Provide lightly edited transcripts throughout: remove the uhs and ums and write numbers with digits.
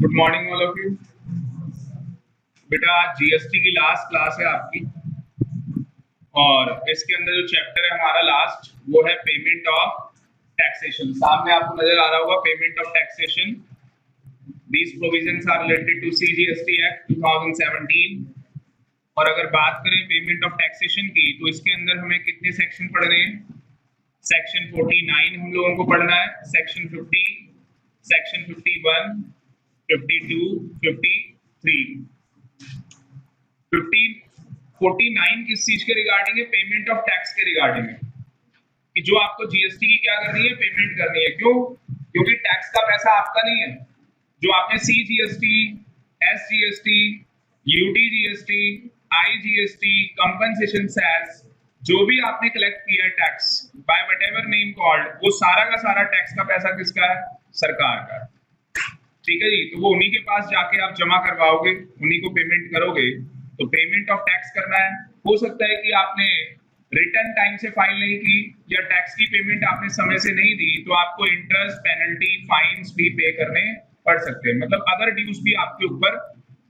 Good morning all of you. बेटा GST की last class है आपकी और इसके अंदर जो चैप्टर है हमारा लास्ट वो है पेमेंट ऑफ टैक्सेशन। सामने आपको नजर आ रहा होगा payment of taxation. These provisions are related to CGST act 2017। और अगर बात करें पेमेंट ऑफ टैक्सेशन की तो इसके अंदर हमें कितने सेक्शन पढ़ रहे हैं? सेक्शन 49 हम लोगों को पढ़ना है, सेक्शन 50, सेक्शन 51, 52, 53। 49 किस चीज के रिगार्डिंग है? पेमेंट ऑफ टैक्स के रिगार्डिंग है कि जो आपको जीएसटी की क्या करनी है? पेमेंट करनी है। क्यों? क्योंकि टैक्स का पैसा आपका नहीं है। जो आपने CGST, SGST, UTGST, IGST, compensation cess जो भी आपने कलेक्ट किया है tax by whatever name called, वो सारा का सारा टैक्स का पैसा किसका है? सरकार का। ठीक है जी। तो वो उन्हीं के पास जाके आप जमा करवाओगे, उन्हीं को पेमेंट करोगे। तो पेमेंट ऑफ टैक्स करना है। हो सकता है कि आपने रिटर्न टाइम से फाइल नहीं की या टैक्स की पेमेंट आपने समय से नहीं दी, तो आपको इंटरेस्ट, पेनल्टी, फाइन्स भी पे करने पड़ सकते हैं। मतलब अदर ड्यूज भी आपके ऊपर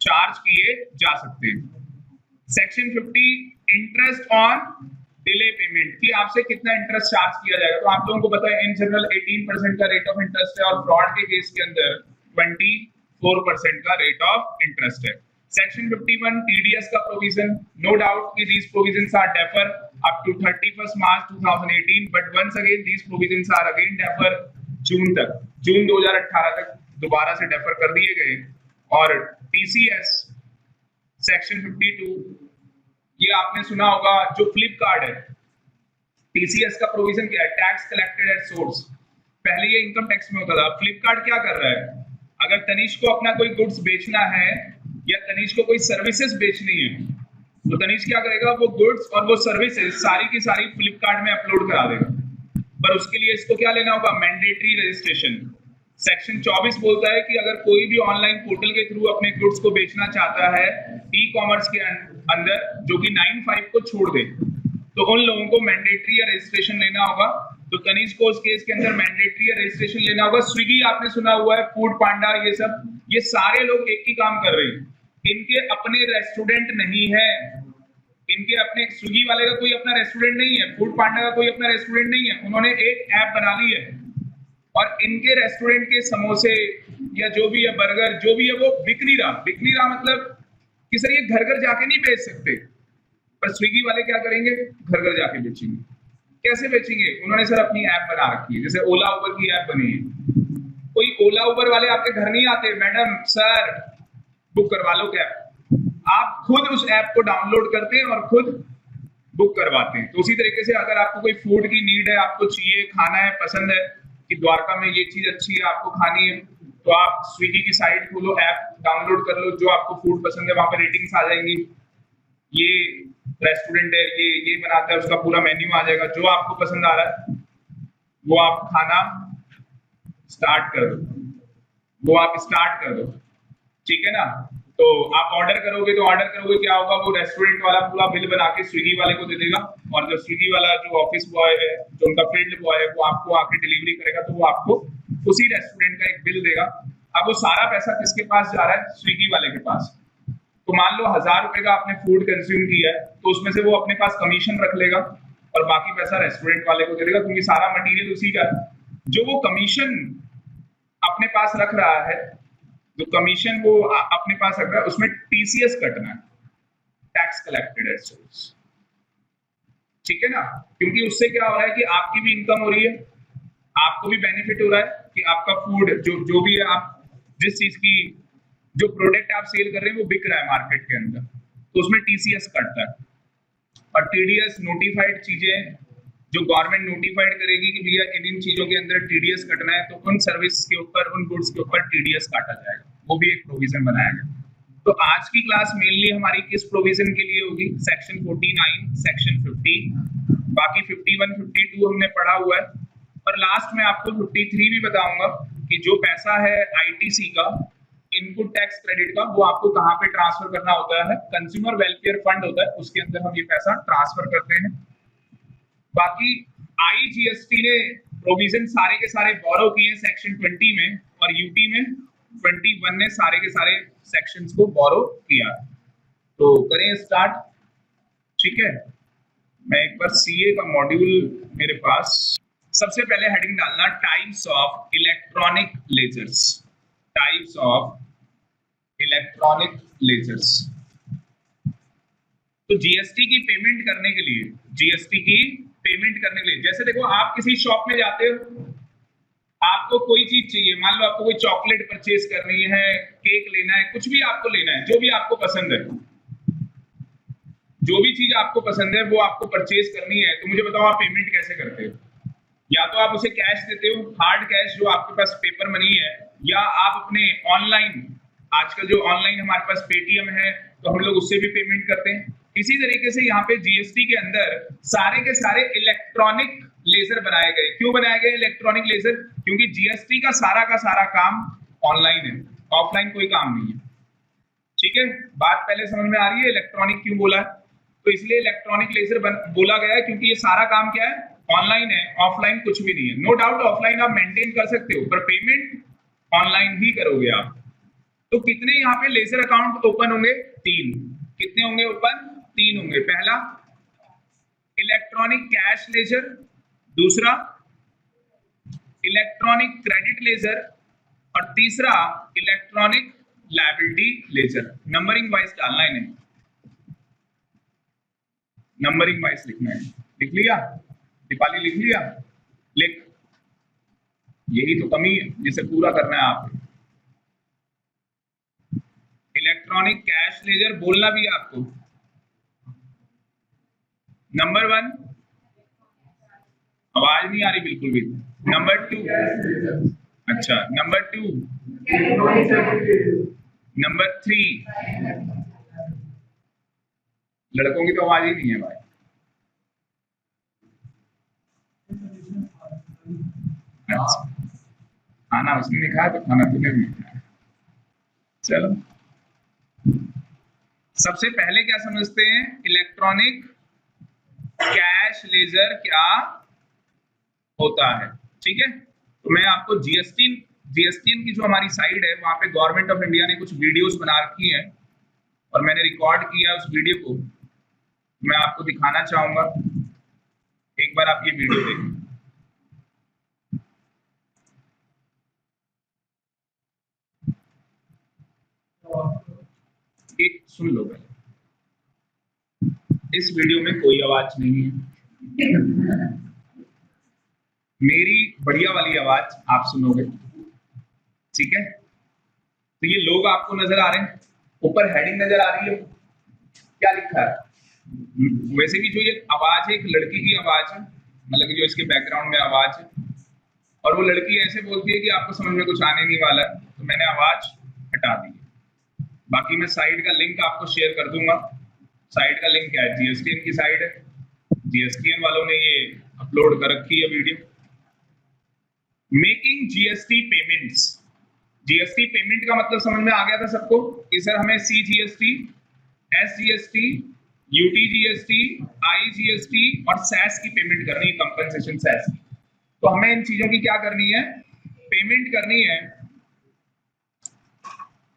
चार्ज किए जा सकते हैं। Section 50 interest on delay payment की आपसे कितना इंटरेस्ट चार्ज किया जाएगा। तो आप लोगों को पता है इन जनरल 18% का रेट ऑफ इंटरेस्ट है और फ्रॉड के केस के अंदर 24% का रेट ऑफ इंटरेस्ट है। सेक्शन 51 टीडीएस का प्रोविजन, नो डाउट कि these provisions are defer up to 31st March 2018, but once again these provisions are again defer जून तक, जून 2018 तक दोबारा से डेफर कर दिए गए। और टीसीएस सेक्शन 52, ये आपने सुना होगा, जो फ्लिपकार्ट है, टीसीएस का प्रोविजन क्या है? Tax collected at source. पहले ये इनकम टैक्स में होता था। फ्लिपकार्ट क्या कर रहा है? अगर तनिष्क को अपना कोई गुड्स बेचना है या तनिष्क को कोई सर्विसेज बेचनी है, तो तनिष्क क्या करेगा? वो गुड्स और वो सर्विसेज सारी की सारी फ्लिपकार्ट में अपलोड करा देगा। पर उसके लिए इसको क्या लेना होगा? Mandatory registration. सेक्शन 24 बोलता है कि अगर कोई भी ऑनलाइन पोर्टल के थ्रू अपने गुड्स को बेचना चाहता है ई कॉमर्स के अंदर, जो कि 95 को छोड़ दे, तो उन लोगों को मैंडेटरी या रजिस्ट्रेशन लेना होगा। तो तनिष्क को उस केस के अंदर मैंडेटरी या रजिस्ट्रेशन लेना होगा। स्विगी आपने सुना हुआ है, फूड पांडा, ये सब, ये सारे लोग एक ही काम कर रहे हैं। इनके अपने रेस्टोरेंट नहीं है, इनके अपने, स्विगी वाले का कोई अपना रेस्टोरेंट नहीं है, फूड पांडा का कोई अपना रेस्टोरेंट नहीं है। उन्होंने एक ऐप बना ली है और इनके रेस्टोरेंट के समोसे या जो भी है, बर्गर जो भी है, वो बिक नहीं रहा। बिक नहीं रहा मतलब कि सर ये घर घर जाके नहीं बेच सकते, पर स्विगी वाले क्या करेंगे? घर घर जाके बेचेंगे। कैसे बेचेंगे? उन्होंने सर अपनी ऐप बना रखी है, जैसे ओला उबर की ऐप बनी है। कोई ओला उबर वाले आपके घर नहीं आते, मैडम सर बुक करवा लो कैब। आप खुद उस ऐप को डाउनलोड करते हैं और खुद बुक करवाते हैं। तो उसी तरीके से अगर आपको कोई फूड की नीड है, आपको चाहिए, खाना है, पसंद है कि द्वारका में ये चीज अच्छी है, आपको खानी है, तो आप स्विगी की साइट खोलो, ऐप डाउनलोड कर लो, जो आपको फूड पसंद है वहां पर रेटिंग्स आ जाएंगी। ये रेस्टोरेंट है, ये बनाता है, उसका पूरा मेन्यू आ जाएगा। जो आपको पसंद आ रहा है वो आप खाना स्टार्ट कर दो, वो आप स्टार्ट कर दो। ठीक है ना? तो आप ऑर्डर करोगे, तो ऑर्डर करोगे क्या होगा? वो रेस्टोरेंट वाला पूरा बिल बना के स्विगी वाले को दे देगा, और जो स्विगी वाला जो ऑफिस बॉय है, जो उनका फील्ड बॉय है, वो आपको आके डिलीवरी करेगा, तो वो आपको उसी रेस्टोरेंट का एक बिल देगा। अब वो सारा पैसा किसके पास जा रहा है? स्विगी वाले के पास। तो मान लो 1000 रुपए का आपने फूड कंज्यूम किया है, तो उसमें से वो अपने पास कमीशन रख लेगा और बाकी पैसा रेस्टोरेंट वाले को दे देगा, क्योंकि सारा मटेरियल उसी का है। जो वो कमीशन अपने पास रख रहा है, जो कमीशन वो अपने पास रख रहा है, उसमें टीसीएस कटना है, टैक्स कलेक्टेड एट सोर्स। ठीक है ना? क्योंकि उससे क्या हो रहा है कि आपकी भी इनकम हो रही है, आपको भी बेनिफिट हो रहा है कि आपका फूड जो भी है, आप जिस चीज की, जो प्रोडक्ट आप सेल कर रहे हैं वो बिक रहा है मार्केट के अंदर, तो उसमें टीसीएस कटता है। और टीडीएस नोटिफाइड चीजें जो गवर्नमेंट नोटिफाइड करेगी कि भैया इन चीजों के अंदर टीडीएस कटना है, तो उन सर्विस के ऊपर, उन गुड्स के ऊपर टीडीएस काटा जाएगा। वो भी एक प्रोविजन बनाया गया। तो आज की क्लास मेनली हमारी किस प्रोविजन के लिए होगी? सेक्शन 49, सेक्शन 50, बाकी 51, 52 हमने पढ़ा हुआ है। और लास्ट में आपको 53 भी बताऊंगा कि जो पैसा है आईटीसी का, इनपुट टैक्स क्रेडिट का, वो आपको कहाँ पे ट्रांसफर करना होता है? कंज्यूमर वेलफेयर फंड होता है, उसके अंदर हम ये पैसा ट्रांसफर करते हैं। बाकी आईजीएसटी ने प्रोविजन सारे के सारे बोरो किए सेक्शन 20 में और यूटी में, 21 ने सारे के सारे सेक्शंस को बोरो किया। तो करें स्टार्ट, ठीक है। मैं एक बार सीए का मॉड्यूल मेरे पास, सबसे पहले हेडिंग डालना types of electronic ledgers, types of electronic ledgers. तो जीएसटी की पेमेंट करने के लिए, जीएसटी की पेमेंट करने के लिए, जैसे देखो आप किसी शॉप में जाते हो, आपको कोई चीज चाहिए, मान लो आपको कोई चॉकलेट परचेज करनी है, केक लेना है, कुछ भी आपको लेना है, जो भी आपको पसंद है, जो भी चीज आपको पसंद है वो आपको परचेज करनी है, तो मुझे बताओ आप पेमेंट कैसे करते हो? या तो आप उसे कैश देते हो, हार्ड कैश जो आपके पास पेपर मनी है, या आप अपने ऑनलाइन, आजकल जो ऑनलाइन हमारे पास पेटीएम है तो हम लोग उससे भी पेमेंट करते हैं। इसी तरीके से यहाँ पे जीएसटी के अंदर सारे के सारे इलेक्ट्रॉनिक लेजर बनाए गए। क्यों बनाए गए इलेक्ट्रॉनिक लेजर? क्योंकि जीएसटी का सारा काम ऑनलाइन है, ऑफलाइन कोई काम नहीं है, ठीक है। बात पहले समझ में आ रही है इलेक्ट्रॉनिक क्यों बोला है? तो इसलिए इलेक्ट्रॉनिक लेजर बोला गया है क्योंकि ये सारा काम क्या है, ऑनलाइन है, ऑफलाइन कुछ भी नहीं है। नो डाउट ऑफलाइन आप मेंटेन कर सकते हो, पर पेमेंट ऑनलाइन ही करोगे आप। तो कितने यहाँ पे लेजर अकाउंट ओपन होंगे? 3। कितने होंगे ओपन? 3 होंगे। पहला इलेक्ट्रॉनिक कैश लेजर, दूसरा इलेक्ट्रॉनिक क्रेडिट लेजर, और तीसरा electronic liability ledger. Numbering wise डालना है, नहीं नंबरिंग वाइज लिखना है। लिख लिया दीपाली? लिख लिया? लिख, यही तो कमी है जिसे पूरा करना है आप। इलेक्ट्रॉनिक कैश लेजर बोलना भी है आपको। नंबर 1, आवाज नहीं आ रही बिल्कुल भी। नंबर 2, अच्छा नंबर 2, नंबर 3, लड़कों की तो आवाज ही नहीं है भाई। अच्छा, खाना उसने नहीं खाया तो खाना तूने भी नहीं खाया। चलो, सबसे पहले क्या समझते हैं, इलेक्ट्रॉनिक कैश लेजर क्या होता है, ठीक है। तो मैं आपको जीएसटी की जो हमारी साइट है वहां पे गवर्नमेंट ऑफ इंडिया ने कुछ वीडियोस बना रखी है और मैंने रिकॉर्ड किया उस वीडियो को, मैं आपको दिखाना चाहूंगा। एक बार आप ये वीडियो देखें। एक सुन लो भाई, इस वीडियो में कोई आवाज नहीं है, मेरी बढ़िया वाली आवाज आप सुनोगे, ठीक है। तो ये लोग आपको नजर आ रहे हैं, ऊपर हेडिंग नजर आ रही है, क्या लिखा है? वैसे भी जो ये आवाज है एक लड़की की आवाज है, मतलब जो इसके बैकग्राउंड में आवाज है, और वो लड़की ऐसे बोलती है कि आपको समझ में कुछ आने नहीं वाला, तो मैंने आवाज हटा दी। बाकी मैं साइट का लिंक आपको शेयर कर दूंगा। साइट का लिंक क्या है? जीएसटीएन की साइट है, जीएसटीएन वालों ने ये अपलोड कर रखी है video. Making GST payments. GST payment का मतलब समझ में आ गया था सबको कि सर हमें सीजीएसटी, एसजीएसटी, यूटीजीएसटी, आईजीएसटी और सैस की पेमेंट करनी है, कंपनसेशन सैस की। तो हमें इन चीजों की क्या करनी है? पेमेंट करनी है।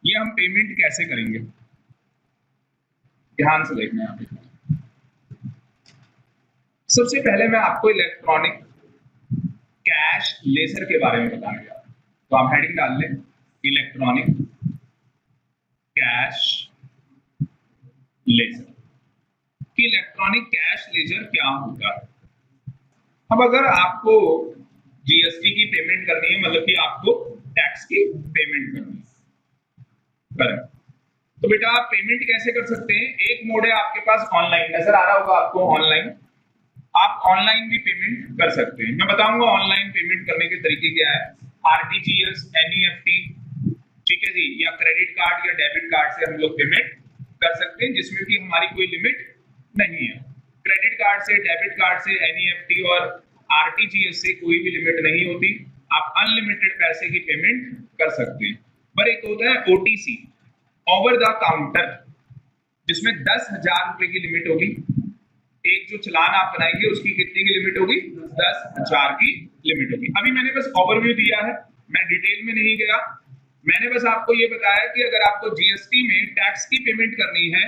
ये हम पेमेंट कैसे करेंगे, ध्यान से देखना है। सबसे पहले मैं आपको इलेक्ट्रॉनिक कैश लेजर के बारे में बताने जा रहा हूं, तो आप हेडिंग डाल लें इलेक्ट्रॉनिक कैश लेजर कि इलेक्ट्रॉनिक कैश लेजर क्या होता है। अब अगर आपको जीएसटी की पेमेंट करनी है, मतलब कि आपको टैक्स की पेमेंट करनी है, करेक्ट, तो बेटा आप पेमेंट कैसे कर सकते हैं? एक मोड है आपके पास ऑनलाइन, नजर आ रहा होगा आपको ऑनलाइन, आप ऑनलाइन भी पेमेंट कर सकते हैं। मैं बताऊंगा ऑनलाइन पेमेंट करने के तरीके क्या है। आरटीजीएस, एनईएफटी, ठीक है जी, या क्रेडिट कार्ड या डेबिट कार्ड से हम लोग पेमेंट कर सकते हैं, जिसमें कि हमारी कोई लिमिट नहीं है। क्रेडिट कार्ड से, डेबिट कार्ड से, एनईएफटी और आरटीजीएस से कोई भी लिमिट नहीं होती, आप अनलिमिटेड पैसे की पेमेंट कर सकते हैं। पर एक होता है ओटीसी, ओवर द काउंटर, जिसमें 10,000 रुपए की लिमिट होगी। एक जो चलान आप बनाएंगे उसकी कितने की लिमिट होगी? 10,000 की लिमिट होगी। अभी मैंने बस ओवरव्यू दिया है, मैं डिटेल में नहीं गया, मैंने बस आपको ये बताया कि अगर आपको जीएसटी में टैक्स की पेमेंट करनी है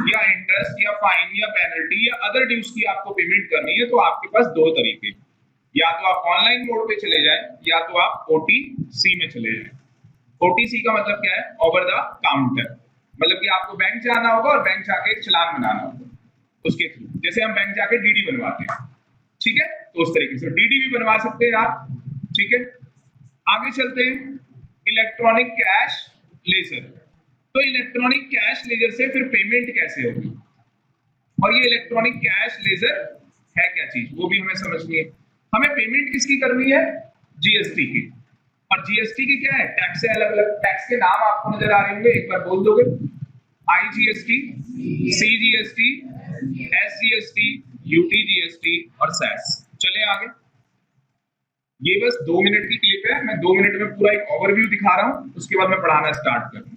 या इंटरेस्ट या फाइन या पेनल्टी या अदर ड्यूज की आपको पेमेंट करनी है, तो आपके पास दो तरीके, या तो आप ऑनलाइन मोड पे चले जाएं या तो आप ओटीसी में चले जाएं। ओटीसी का मतलब क्या है? ओवर द काउंटर, मतलब कि आपको बैंक जाना होगा और बैंक जाके एक चालान बनाना होगा उसके थ्रू, जैसे हम बैंक जाके डीडी बनवाते हैं, ठीक है? तो उस तरीके से डीडी भी बनवा सकते हैं आप, ठीक है? आगे चलते हैं, इलेक्ट्रॉनिक कैश लेजर। तो इलेक्ट्रॉनिक कैश लेजर से फिर पेमेंट कैसे होगी, और ये इलेक्ट्रॉनिक कैश लेजर है क्या चीज, वो भी हमें समझनी है। हमें पेमेंट किसकी करनी है? जीएसटी की। और जीएसटी की क्या है? टैक्स है, अलग अलग टैक्स के नाम आपको नजर आ रहे होंगे, एक बार बोल दोगे? आईजीएसटी, सीजीएसटी, एसजीएसटी, यूटीजीएसटी और सेस। चले आगे, ये बस 2 मिनट की क्लिप है, मैं 2 मिनट में पूरा एक ओवरव्यू दिखा रहा हूं, उसके बाद मैं पढ़ाना स्टार्ट करूंगा।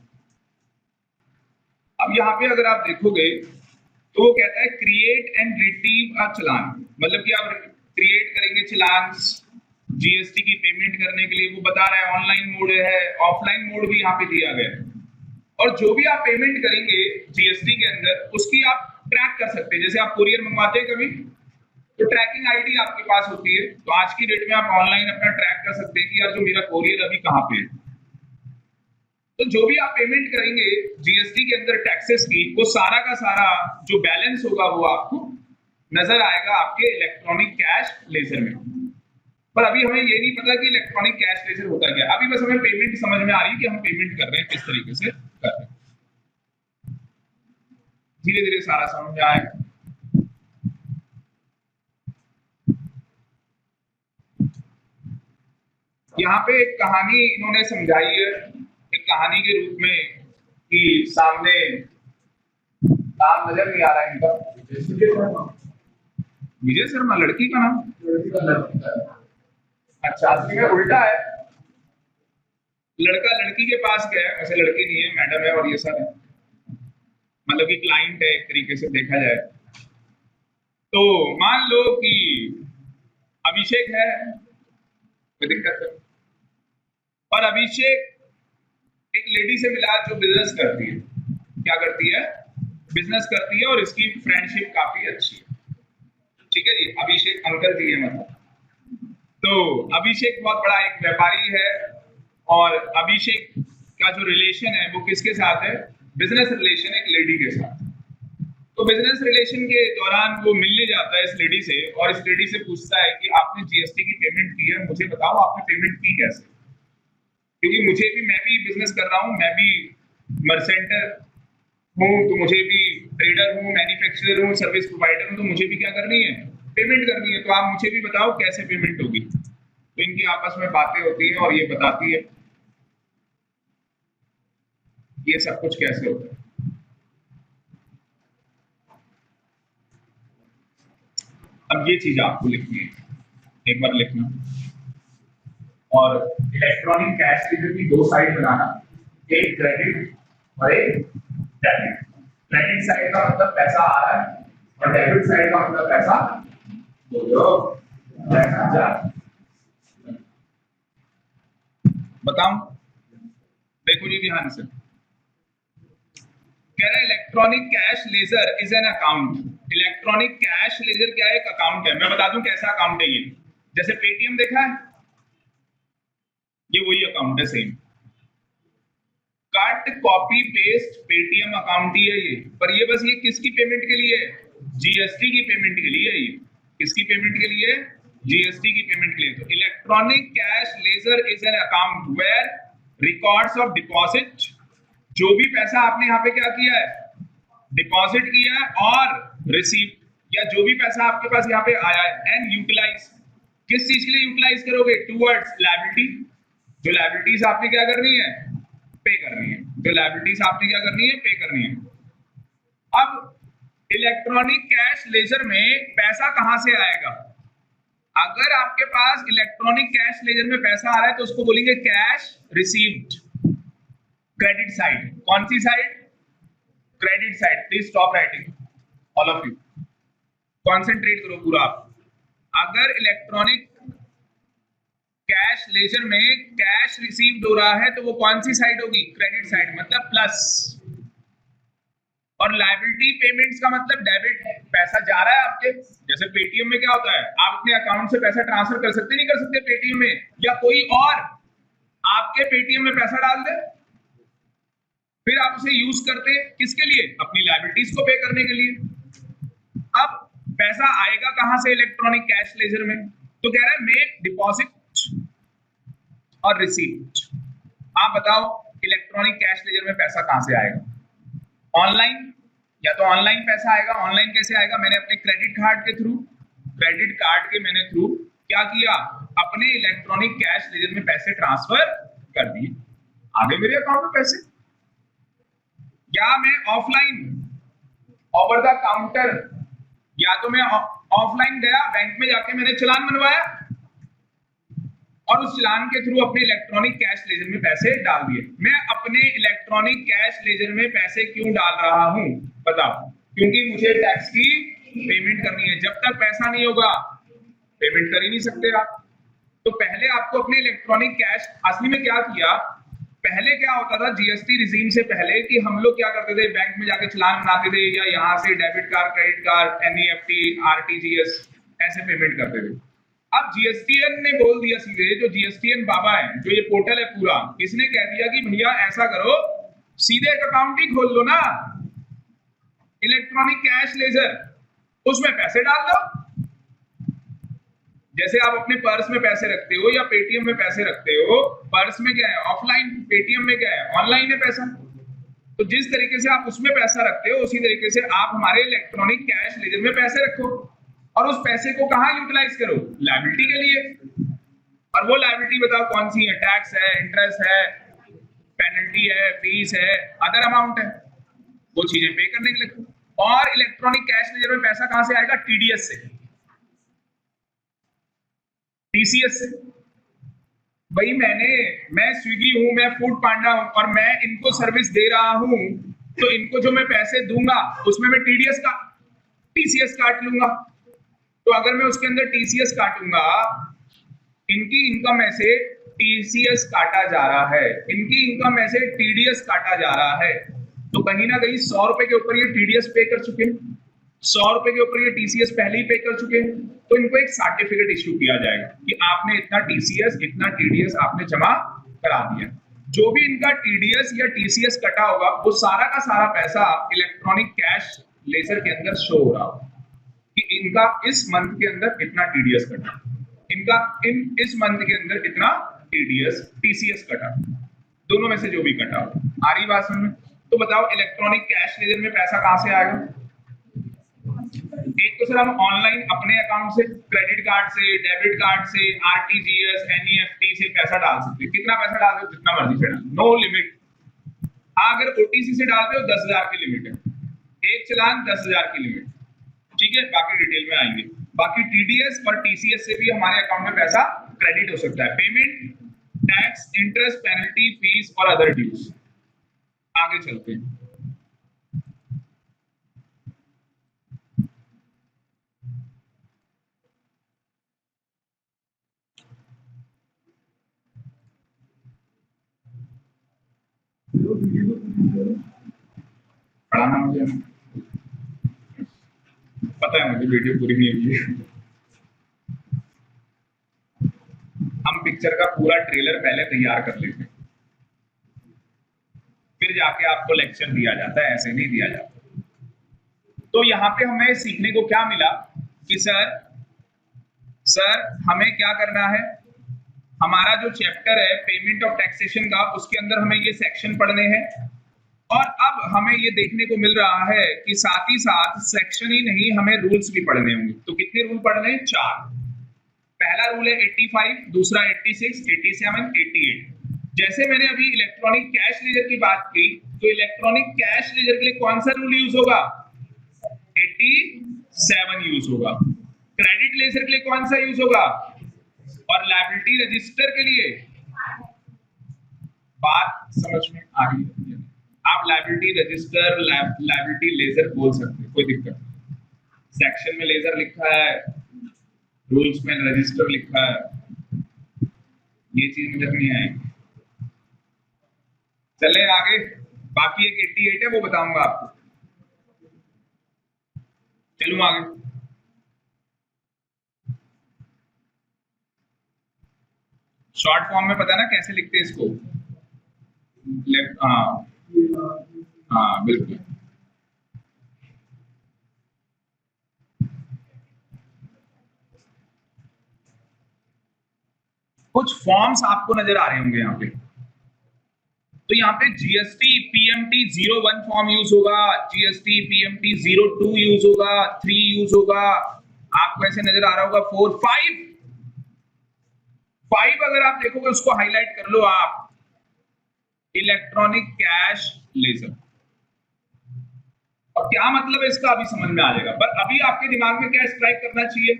अब यहाँ पे अगर आप देखोगे तो वो कहता है क्रिएट एंड रिट्रीव अ चालान, मतलब कि आप क्रिएट करेंगे चालान जीएसटी की पेमेंट करने के लिए। वो बता रहा है ऑनलाइन मोड है, ऑफलाइन मोड भी यहाँ पे दिया गया है, और जो भी आप पेमेंट करेंगे जीएसटी के अंदर उसकी आप ट्रैक कर सकते हैं। जैसे आप कुरियर मंगवाते हैं कभी, तो ट्रैकिंग आईडी आपके पास होती है, तो आज की डेट में आप ऑनलाइन अपना ट्रैक कर सकते हैं कि यार जो मेरा कोरियर अभी कहाँ पे है। तो जो भी आप पेमेंट करेंगे जीएसटी के अंदर टैक्सेस की, वो सारा का सारा जो बैलेंस होगा वो आपको नजर आएगा आपके इलेक्ट्रॉनिक कैश लेजर में। पर अभी हमें ये नहीं पता कि इलेक्ट्रॉनिक कैश लेजर होता क्या, अभी बस हमें पेमेंट समझ में आ रही है कि हम पेमेंट कर रहे हैं किस तरीके से कर रहे हैं। धीरे धीरे सारा समझ में आएगा। यहाँ पे एक कहानी इन्होंने समझाई है, एक कहानी के रूप में, कि सामने नाम नजर नहीं आ रहा है इनका, विजय शर्मा लड़की का नाम, अच्छा असली में उल्टा है, लड़का लड़की के पास गया, वैसे लड़की नहीं है, मैडम है, और ये सर है, मतलब कि क्लाइंट है एक तरीके से देखा जाए। तो मान लो कि अभिषेक है, कोई दिक्कत है, और अभिषेक एक लेडी से मिला जो बिजनेस करती है। क्या करती है? बिजनेस करती है, और इसकी फ्रेंडशिप काफी अच्छी है, ठीक है जी, अभिषेक अंकल जी है मतलब। तो अभिषेक बहुत बड़ा एक व्यापारी है, और अभिषेक का जो रिलेशन है वो किसके साथ है? बिजनेस रिलेशन एक लेडी के साथ। तो बिजनेस रिलेशन के दौरान वो मिलने जाता है इस लेडी से, और इस लेडी से पूछता है कि आपने जीएसटी की पेमेंट की है, मुझे बताओ आपने पेमेंट की कैसे, क्योंकि मुझे भी, मैं भी बिजनेस कर रहा हूँ, मैं भी मर्चेंटर हूँ, तो मुझे भी ट्रेडर हूँ, मैन्युफैक्चरर हूँ, सर्विस प्रोवाइडर हूँ, तो मुझे भी क्या करनी है? पेमेंट करनी है। तो आप मुझे भी बताओ कैसे पेमेंट होगी। तो इनकी आपस में बातें होती हैं, और ये बताती है ये सब कुछ कैसे होता है। अब ये चीज आपको लिखनी है, एक बार लिखना। और इलेक्ट्रॉनिक कैश की 2 साइड बनाना, एक क्रेडिट और एक डेबिट। क्रेडिट साइड का मतलब पैसा आ रहा है, और डेबिट साइड का मतलब पैसा जा। बताऊं? देखो जी ध्यान से, कह रहा है electronic cash ledger is an account. Electronic cash laser क्या है? एक अकाउंट है। मैं बता दूं कैसा अकाउंट है ये। जैसे पेटीएम देखा है, ये वही अकाउंट है same, cut copy paste Paytm account ही है ये। पर ये बस ये किसकी पेमेंट के लिए है? जीएसटी की पेमेंट के लिए। ये किसकी पेमेंट के लिए? जीएसटी की पेमेंट के लिए। तो electronic cash ledger is an account where records of deposit, जो भी पैसा आपने यहाँ पे क्या किया है? डिपॉजिट किया है, और रिसीव, या जो भी पैसा आपके पास यहाँ पे आया है, एंड यूटिलाइज, किस चीज के लिए यूटिलाइज करोगे? टुवर्ड्स लायबिलिटी, जो लायबिलिटीज आपने क्या करनी है? पे करनी है। जो लायबिलिटीज आपने क्या करनी है? पे करनी है। अब इलेक्ट्रॉनिक कैश लेजर में पैसा कहां से आएगा? अगर आपके पास इलेक्ट्रॉनिक कैश लेजर में पैसा आ रहा है तो उसको बोलेंगे कैश रिसीव्ड, क्रेडिट साइड। कौन सी side? Credit side. Please stop writing all of you, concentrate करो पूरा आप। अगर इलेक्ट्रॉनिक कैश लेजर में कैश रिसीव्ड हो रहा है तो वो कौन सी साइड होगी, क्रेडिट साइड, मतलब प्लस। और लायबिलिटी पेमेंट्स का मतलब डेबिट, पैसा जा रहा है आपके, जैसे पेटीएम में क्या होता है, आप अपने अकाउंट से पैसा ट्रांसफर कर सकते नहीं कर सकते पेटीएम में, या कोई और आपके पेटीएम में पैसा डाल दे, फिर आप उसे यूज करते किसके लिए, अपनी लायबिलिटीज को पे करने के लिए। अब पैसा आएगा कहां से इलेक्ट्रॉनिक कैश लेजर में, तो कह रहा है मेक डिपॉजिट और रिसीट। आप बताओ इलेक्ट्रॉनिक कैश लेजर में पैसा कहां से आएगा, ऑनलाइन, या तो ऑनलाइन पैसा आएगा। ऑनलाइन कैसे आएगा, मैंने अपने क्रेडिट कार्ड के थ्रू, क्रेडिट कार्ड के मैंने थ्रू क्या किया, अपने इलेक्ट्रॉनिक कैश लेजर में पैसे ट्रांसफर कर दिए, आ गए मेरे अकाउंट में पैसे। या मैं ऑफलाइन ओवर द काउंटर, या तो मैं ऑफलाइन गया बैंक में जाके मैंने चालान बनवाया और उस चालान के थ्रू अपने इलेक्ट्रॉनिक कैश लेजर में पैसे डाल दिए। मैं अपने इलेक्ट्रॉनिक कैश लेजर में पैसे क्यों डाल रहा हूं बताओ, क्योंकि मुझे टैक्स की पेमेंट करनी है। जब तक पैसा नहीं होगा पेमेंट कर ही नहीं सकते आप। तो पहले आपको अपने इलेक्ट्रॉनिक कैश, असली में क्या किया, पहले क्या होता था जीएसटी रिजीम से पहले कि हम लोग क्या करते थे, बैंक में जाके चालान बनाते थे या यहाँ से debit card, credit card, NEFT, RTGS ऐसे पेमेंट करते थे। अब जीएसटीएन ने बोल दिया सीधे, जो जीएसटीएन बाबा है, जो ये पोर्टल है पूरा, इसने कह दिया कि भैया ऐसा करो, सीधे एक अकाउंट ही खोल लो ना, इलेक्ट्रॉनिक कैश लेजर, उसमें पैसे डाल दो। जैसे आप अपने पर्स में पैसे रखते हो या पेटीएम में पैसे रखते हो, पर्स में क्या है ऑफलाइन, पेटीएम में क्या है ऑनलाइन है पैसा। तो जिस तरीके से आप उसमें पैसा रखते हो उसी तरीके से आप हमारे इलेक्ट्रॉनिक कैश लेजर में पैसे रखो और उस पैसे को कहां यूटिलाइज करो, लायबिलिटी के लिए। और वो लायबिलिटी बताओ कौन सी है, टैक्स है, इंटरेस्ट है, पेनल्टी है, फीस है, अदर अमाउंट है, वो चीजें पे करने के लिए। और इलेक्ट्रॉनिक कैश लेजर में पैसा कहां से आएगा, टीडीएस से, टीसीएस से। भाई मैं स्विगी हूं, मैं फूड पांडा हूं और मैं इनको सर्विस दे रहा हूं, तो इनको जो मैं पैसे दूंगा उसमें मैं टीडीएस का टीसीएस काट लूंगा। तो अगर मैं उसके अंदर टीसीएस काटूंगा, इनकी इनकम में से टीसीएस काटा जा रहा है, इनकी इनकम में से टीडीएस काटा जा रहा है, तो कहीं ना कहीं 100 रुपए के ऊपर ये टीडीएस पे कर चुके हैं, 100 रुपए के ऊपर ये टीसीएस पहले ही पे कर चुके हैं। तो इनको एक सर्टिफिकेट इश्यू किया जाएगा कि आपने इतना टीसीएस, इतना टीडीएस आपने जमा करा दिया। जो भी इनका टीडीएस या टीसीएस कटा होगा वो सारा का सारा पैसा इलेक्ट्रॉनिक कैश लेजर के अंदर शो हो रहा होगा कि इनका इस मंथ के अंदर इतना टीडीएस कटा, इनका इस मंथ के अंदर इतना टीडीएस टीसीएस कटा, दोनों में से जो भी कटा हो। आ रही बात समझ में? तो बताओ इलेक्ट्रॉनिक कैश लेजर में पैसा कहां से आएगा? एक तो सर हम ऑनलाइन अपने अकाउंट से, क्रेडिट कार्ड से, डेबिट कार्ड से, आरटीजीएस, एनईएफटी से पैसा डाल सकते हैं। कितना पैसा डाल सकते, जितना मर्जी से डाल, नो लिमिट। अगर ओटीसी से डालते हो 10,000 की लिमिट है, एक चालान 10,000 की लिमिट, ठीक है, बाकी डिटेल में आएंगे। बाकी टीडीएस और टीसीएस से भी हमारे अकाउंट में पैसा क्रेडिट हो सकता है, payment, tax, interest, penalty, fees और अदर ड्यूज। आगे चलते हैं। पढ़ाना मुझे पता है, मुझे वीडियो पूरी नहीं हुई है। हम पिक्चर का पूरा ट्रेलर पहले तैयार कर लेते हैं, फिर जाके आपको लेक्चर दिया जाता है, ऐसे नहीं दिया जाता। तो यहाँ पे हमें सीखने को क्या मिला कि सर हमें क्या करना है, हमारा जो चैप्टर है पेमेंट ऑफ टैक्सेशन का, उसके अंदर हमें ये सेक्शन पढ़ने हैं और अब हमें ये देखने को मिल रहा है कि साथ ही साथ सेक्शन ही नहीं, हमें रूल्स भी पढ़ने होंगे। तो कितने रूल पढ़ने हैं? 4। पहला रूल है 85, दूसरा 86, 87, 88। जैसे मैंने अभी इलेक्ट्रॉनिक कैश लेजर की बात की, तो इलेक्ट्रॉनिक कैश लेजर के लिए कौन सा रूल यूज होगा? 87 यूज होगा। क्रेडिट लेजर के लिए कौन सा यूज होगा? और लायबिलिटी रजिस्टर के लिए, बात समझ में आ रही है? आप लायबिलिटी रजिस्टर, लायबिलिटी लेजर बोल सकते हैं, कोई दिक्कत नहीं। सेक्शन में लेजर लिखा है, रूल्स में रजिस्टर लिखा है, ये चीज नजर नहीं आएगी। चले आगे, बाकी एक 88 है वो बताऊंगा आपको। चलूं आगे। शॉर्ट फॉर्म में पता ना कैसे लिखते हैं इसको, लेफ्ट, हाँ हाँ बिल्कुल। कुछ फॉर्म्स आपको नजर आ रहे होंगे यहाँ पे। तो यहाँ पे जीएसटी पीएमटी 01 फॉर्म यूज होगा, जीएसटी पीएमटी 02 यूज होगा, 3 यूज होगा, आपको ऐसे नजर आ रहा होगा 4, 5 अगर आप देखोगे उसको हाईलाइट कर लो आप, इलेक्ट्रॉनिक कैश लेजर। और क्या मतलब है इसका अभी समझ में आ जाएगा, पर अभी आपके दिमाग में क्या स्ट्राइक करना चाहिए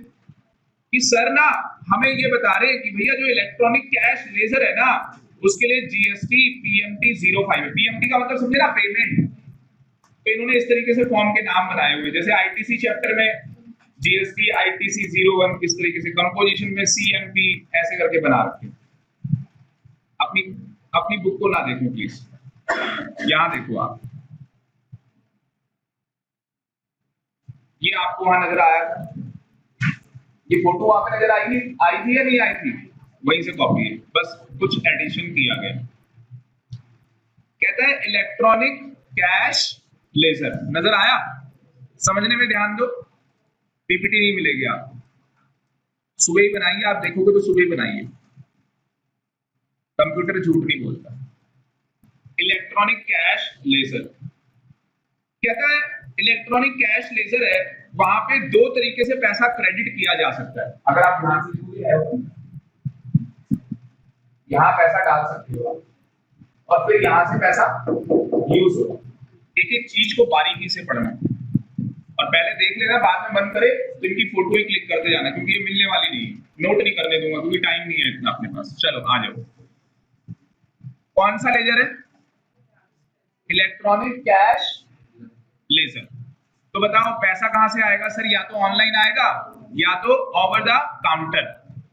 कि सर ना हमें ये बता रहे हैं कि भैया जो इलेक्ट्रॉनिक कैश लेजर है ना उसके लिए जीएसटी पीएमटी 05 है। पीएमटी का मतलब समझे ना, पेमेंट। तो इन्होंने इस तरीके से फॉर्म के नाम बनाए हुए, जैसे आईटीसी चैप्टर में जीएसटी आईटीसी 01, इस तरीके से कंपोजिशन में सीएमपी ऐसे करके बना रखे। अपनी अपनी बुक को ना देखो प्लीज, यहां देखो आप, ये आपको वहां नजर आया था, ये फोटो वहां पे नजर आई थी या नहीं आई थी, वहीं से कॉपी है, बस कुछ एडिशन किया गया। कहता है इलेक्ट्रॉनिक कैश लेजर, नजर आया? समझने में ध्यान दो, पीपीटी नहीं मिलेगी आपको, सुबह ही बनाइए, आप देखोगे तो सुबह ही बनाइए, कंप्यूटर झूठ नहीं बोलता। इलेक्ट्रॉनिक कैश लेजर कहता है इलेक्ट्रॉनिक कैश लेजर है, वहां पे 2 तरीके से पैसा क्रेडिट किया जा सकता है। अगर आप ध्यान से देखोगे, यहां पैसा डाल सकते हो और फिर यहां से पैसा यूज होगा। एक एक चीज को बारीकी से पढ़ना और पहले देख लेना, बाद में मन करे तो इनकी फोटो ही क्लिक करते जाना, क्योंकि ये मिलने वाली नहीं, नोट नहीं करने दूंगा क्योंकि टाइम नहीं है इतना अपने पास। चलो आ जाओ, कौन सा लेजर है? Electronic cash laser. तो बताओ पैसा कहां से आएगा सर? या तो ऑनलाइन आएगा या तो ओवर द काउंटर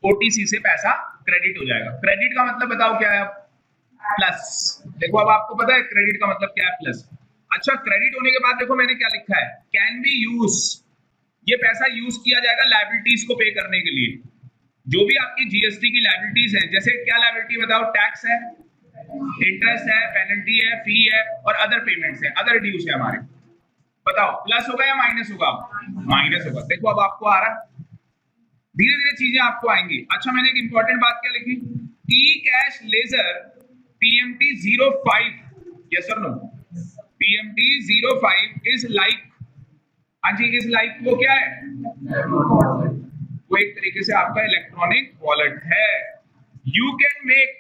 ओटीसी से पैसा क्रेडिट हो जाएगा। क्रेडिट का मतलब बताओ क्या है? प्लस। देखो अब आपको पता है क्रेडिट का मतलब क्या है, प्लस। अच्छा, क्रेडिट होने के बाद देखो मैंने क्या लिखा है, कैन बी यूज, ये पैसा यूज किया जाएगा लायबिलिटीज को पे करने के लिए। जो भी आपकी जीएसटी की लायबिलिटीज है, जैसे क्या लायबिलिटी बताओ? टैक्स है, इंटरेस्ट है, पेनल्टी है, फी है और अदर पेमेंट्स है, अदर ड्यूज है हमारे। बताओ प्लस होगा या माइनस होगा? माइनस होगा। देखो अब आपको आ रहा है, धीरे धीरे चीजें आपको आएंगी। अच्छा, मैंने एक इंपॉर्टेंट बात क्या लिखी, ई कैश लेजर पीएमटी 05, यस और नो? पीएमटी 05 इज लाइक, हाँ जी, इज लाइक वो क्या है? वो एक तरीके से आपका इलेक्ट्रॉनिक वॉलेट है। You can make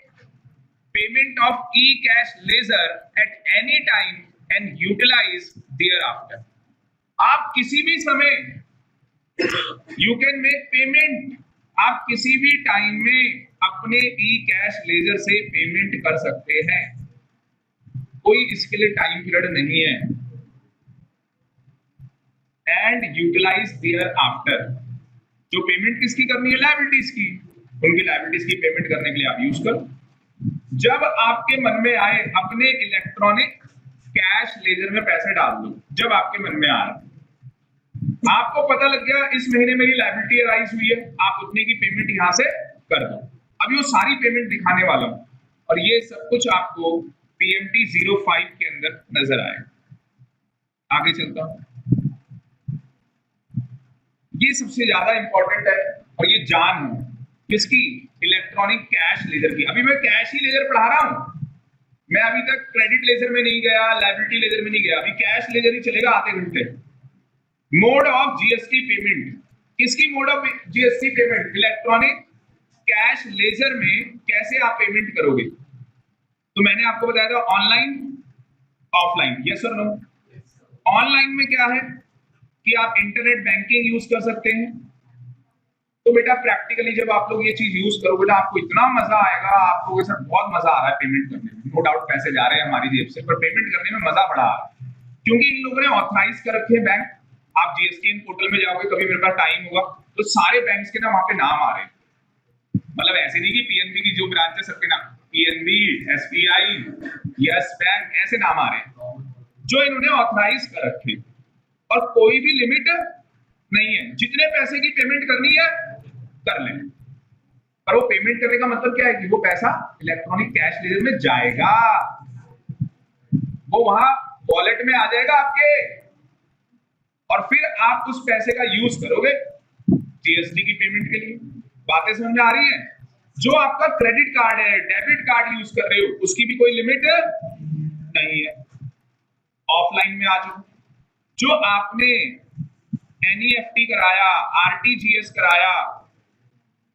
payment of e cash ledger at any time and utilise thereafter. आप किसी भी समय, यू कैन मेक पेमेंट, आप किसी भी टाइम में अपने ई कैश लेजर से पेमेंट कर सकते हैं, कोई इसके लिए टाइम पीरियड नहीं है। एंड यूटिलाइज देयर आफ्टर, जो पेमेंट किसकी करनी है? लायबिलिटीज की, उनकी लायबिलिटीज की पेमेंट करने के लिए आप यूज करो। जब आपके मन में आए अपने इलेक्ट्रॉनिक कैश लेजर में पैसे डाल दो, जब आपके मन में आए, आपको पता लग गया इस महीने मेरी लायबिलिटी अराइज हुई है, आप उतने की पेमेंट यहां से कर दो। अभी वो सारी पेमेंट दिखाने वाला हूं और ये सब कुछ आपको पीएमटी 05 के अंदर नजर आएगा। आगे चलता हूं, ये सबसे ज्यादा इंपॉर्टेंट है और ये जान है किसकी? इलेक्ट्रॉनिक कैश लेजर की। अभी मैं कैश ही लेजर पढ़ा रहा हूं, मैं अभी तक क्रेडिट लेजर में नहीं गया, लायबिलिटी लेजर में नहीं गया, अभी कैश लेजर ही चलेगा आधे घंटे। मोड ऑफ जीएसटी पेमेंट, किसकी mode of GST payment? Electronic cash ledger में कैसे आप पेमेंट करोगे? तो मैंने आपको बताया था ऑनलाइन, ऑफलाइन, यस और नो? ऑनलाइन में क्या है कि आप इंटरनेट बैंकिंग यूज कर सकते हैं। तो बेटा प्रैक्टिकली जब आप लोग ये चीज यूज करोगे ना, आपको इतना मजा आएगा, आप लोगों के साथ बहुत मजा आ रहा है पेमेंट करने में, नो डाउट पैसे जा रहे हैं हमारी जेब से, पर पेमेंट करने में मजा बड़ा आ रहा है क्योंकि इन लोगों ने ऑथराइज कर रखे हैं बैंक। आप जीएसटीएन पोर्टल में जाओगे, कभी मेरे पास टाइम होगा तो सारे बैंक्स के ना वहां पे नाम आ रहे हैं, मतलब ऐसे नहीं कि पीएनबी की जो ब्रांच है सबके नाम पीएनबी, एसबीआई, यस बैंक ऐसे नाम आ रहे हैं जो इन्होंने ऑथराइज कर रखे, और कोई भी लिमिट नहीं है, जितने पैसे की पेमेंट करनी है कर लें। पर वो पेमेंट करने का मतलब क्या है कि वो पैसा इलेक्ट्रॉनिक कैश लेजर में जाएगा, वो वहां वॉलेट में आ जाएगा आपके, और फिर आप उस पैसे का यूज करोगे जीएसटी की पेमेंट के लिए। बातें समझ में आ रही है? जो आपका क्रेडिट कार्ड है, डेबिट कार्ड यूज कर रहे हो, उसकी भी कोई लिमिट नहीं है। ऑफलाइन में आ जाओ, जो आपने एनईएफटी कराया, आरटीजीएस कराया,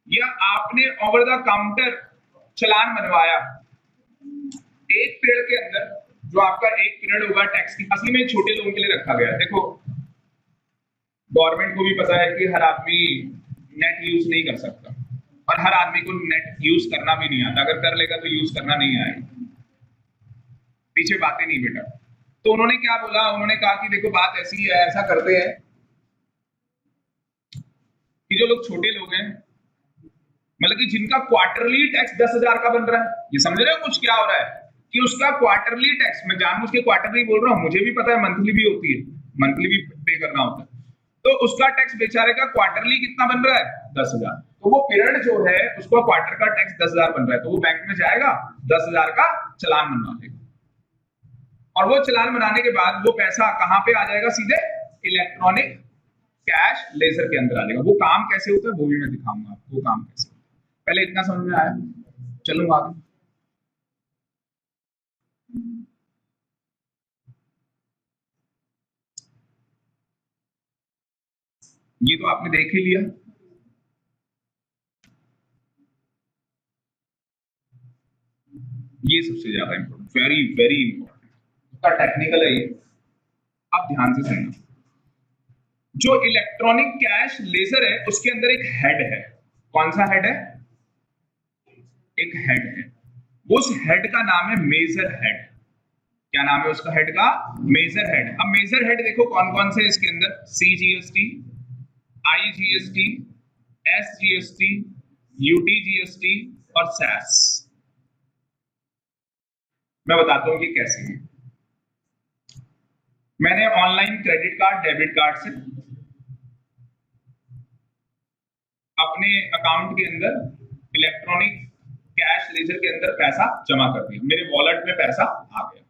या आपने ओवर द काउंटर चालान बनवाया, एक पीरियड के अंदर जो आपका एक पीरियड होगा टैक्स की, असली में छोटे लोगों के लिए रखा गया है। देखो गवर्नमेंट को भी पता है कि हर आदमी नेट यूज नहीं कर सकता, और हर आदमी को नेट यूज करना भी नहीं आता, अगर कर लेगा तो यूज करना नहीं आएगा। पीछे बातें नहीं बेटा। तो उन्होंने क्या बोला, उन्होंने कहा कि देखो बात ऐसी है, ऐसा करते हैं कि जो लोग छोटे लोग हैं, मतलब कि जिनका क्वार्टरली टैक्स 10,000 का बन रहा है, ये समझ रहे हो कुछ क्या हो रहा है कि उसका क्वार्टरली टैक्स, मैं जानबूझ के क्वार्टरली बोल रहा हूं, मुझे भी पता है मंथली भी होती है, मंथली भी पे करना होता है, तो उसका टैक्स बेचारे का क्वार्टरली कितना बन रहा है 10,000, तो वो पीरियड जो है उसका क्वार्टर का टैक्स 10,000 बन रहा है, तो वो बैंक में जाएगा 10,000 का चालान बनवा देगा, और वो चालान बनाने के बाद वो पैसा कहां पे आ जाएगा, सीधे इलेक्ट्रॉनिक कैश लेजर के अंदर आ जाएगा। वो काम कैसे होता है वो भी मैं दिखाऊंगा आपको, वो काम कैसे होता है। पहले इतना समझ में आया, चलो आगे। ये तो आपने देख ही लिया, ये सबसे ज्यादा इंपॉर्टेंट, वेरी वेरी इंपॉर्टेंट, उसका टेक्निकल है ये, आप ध्यान से सुनना। जो इलेक्ट्रॉनिक कैश लेजर है उसके अंदर एक हेड है, कौन सा हेड है, एक हेड है, उस हेड का नाम है मेजर हेड। क्या नाम है उसका हेड का, मेजर हेड। अब मेजर हेड देखो कौन कौन से इसके अंदर, सीजीएसटी, आईजीएसटी, एसजीएसटी, यूटीजीएसटी और सैस। मैं बताता हूं कि कैसे है। मैंने online credit card, debit card से अपने अकाउंट के अंदर इलेक्ट्रॉनिक कैश लेजर के अंदर पैसा जमा कर दिया, मेरे वॉलेट में पैसा आ गया।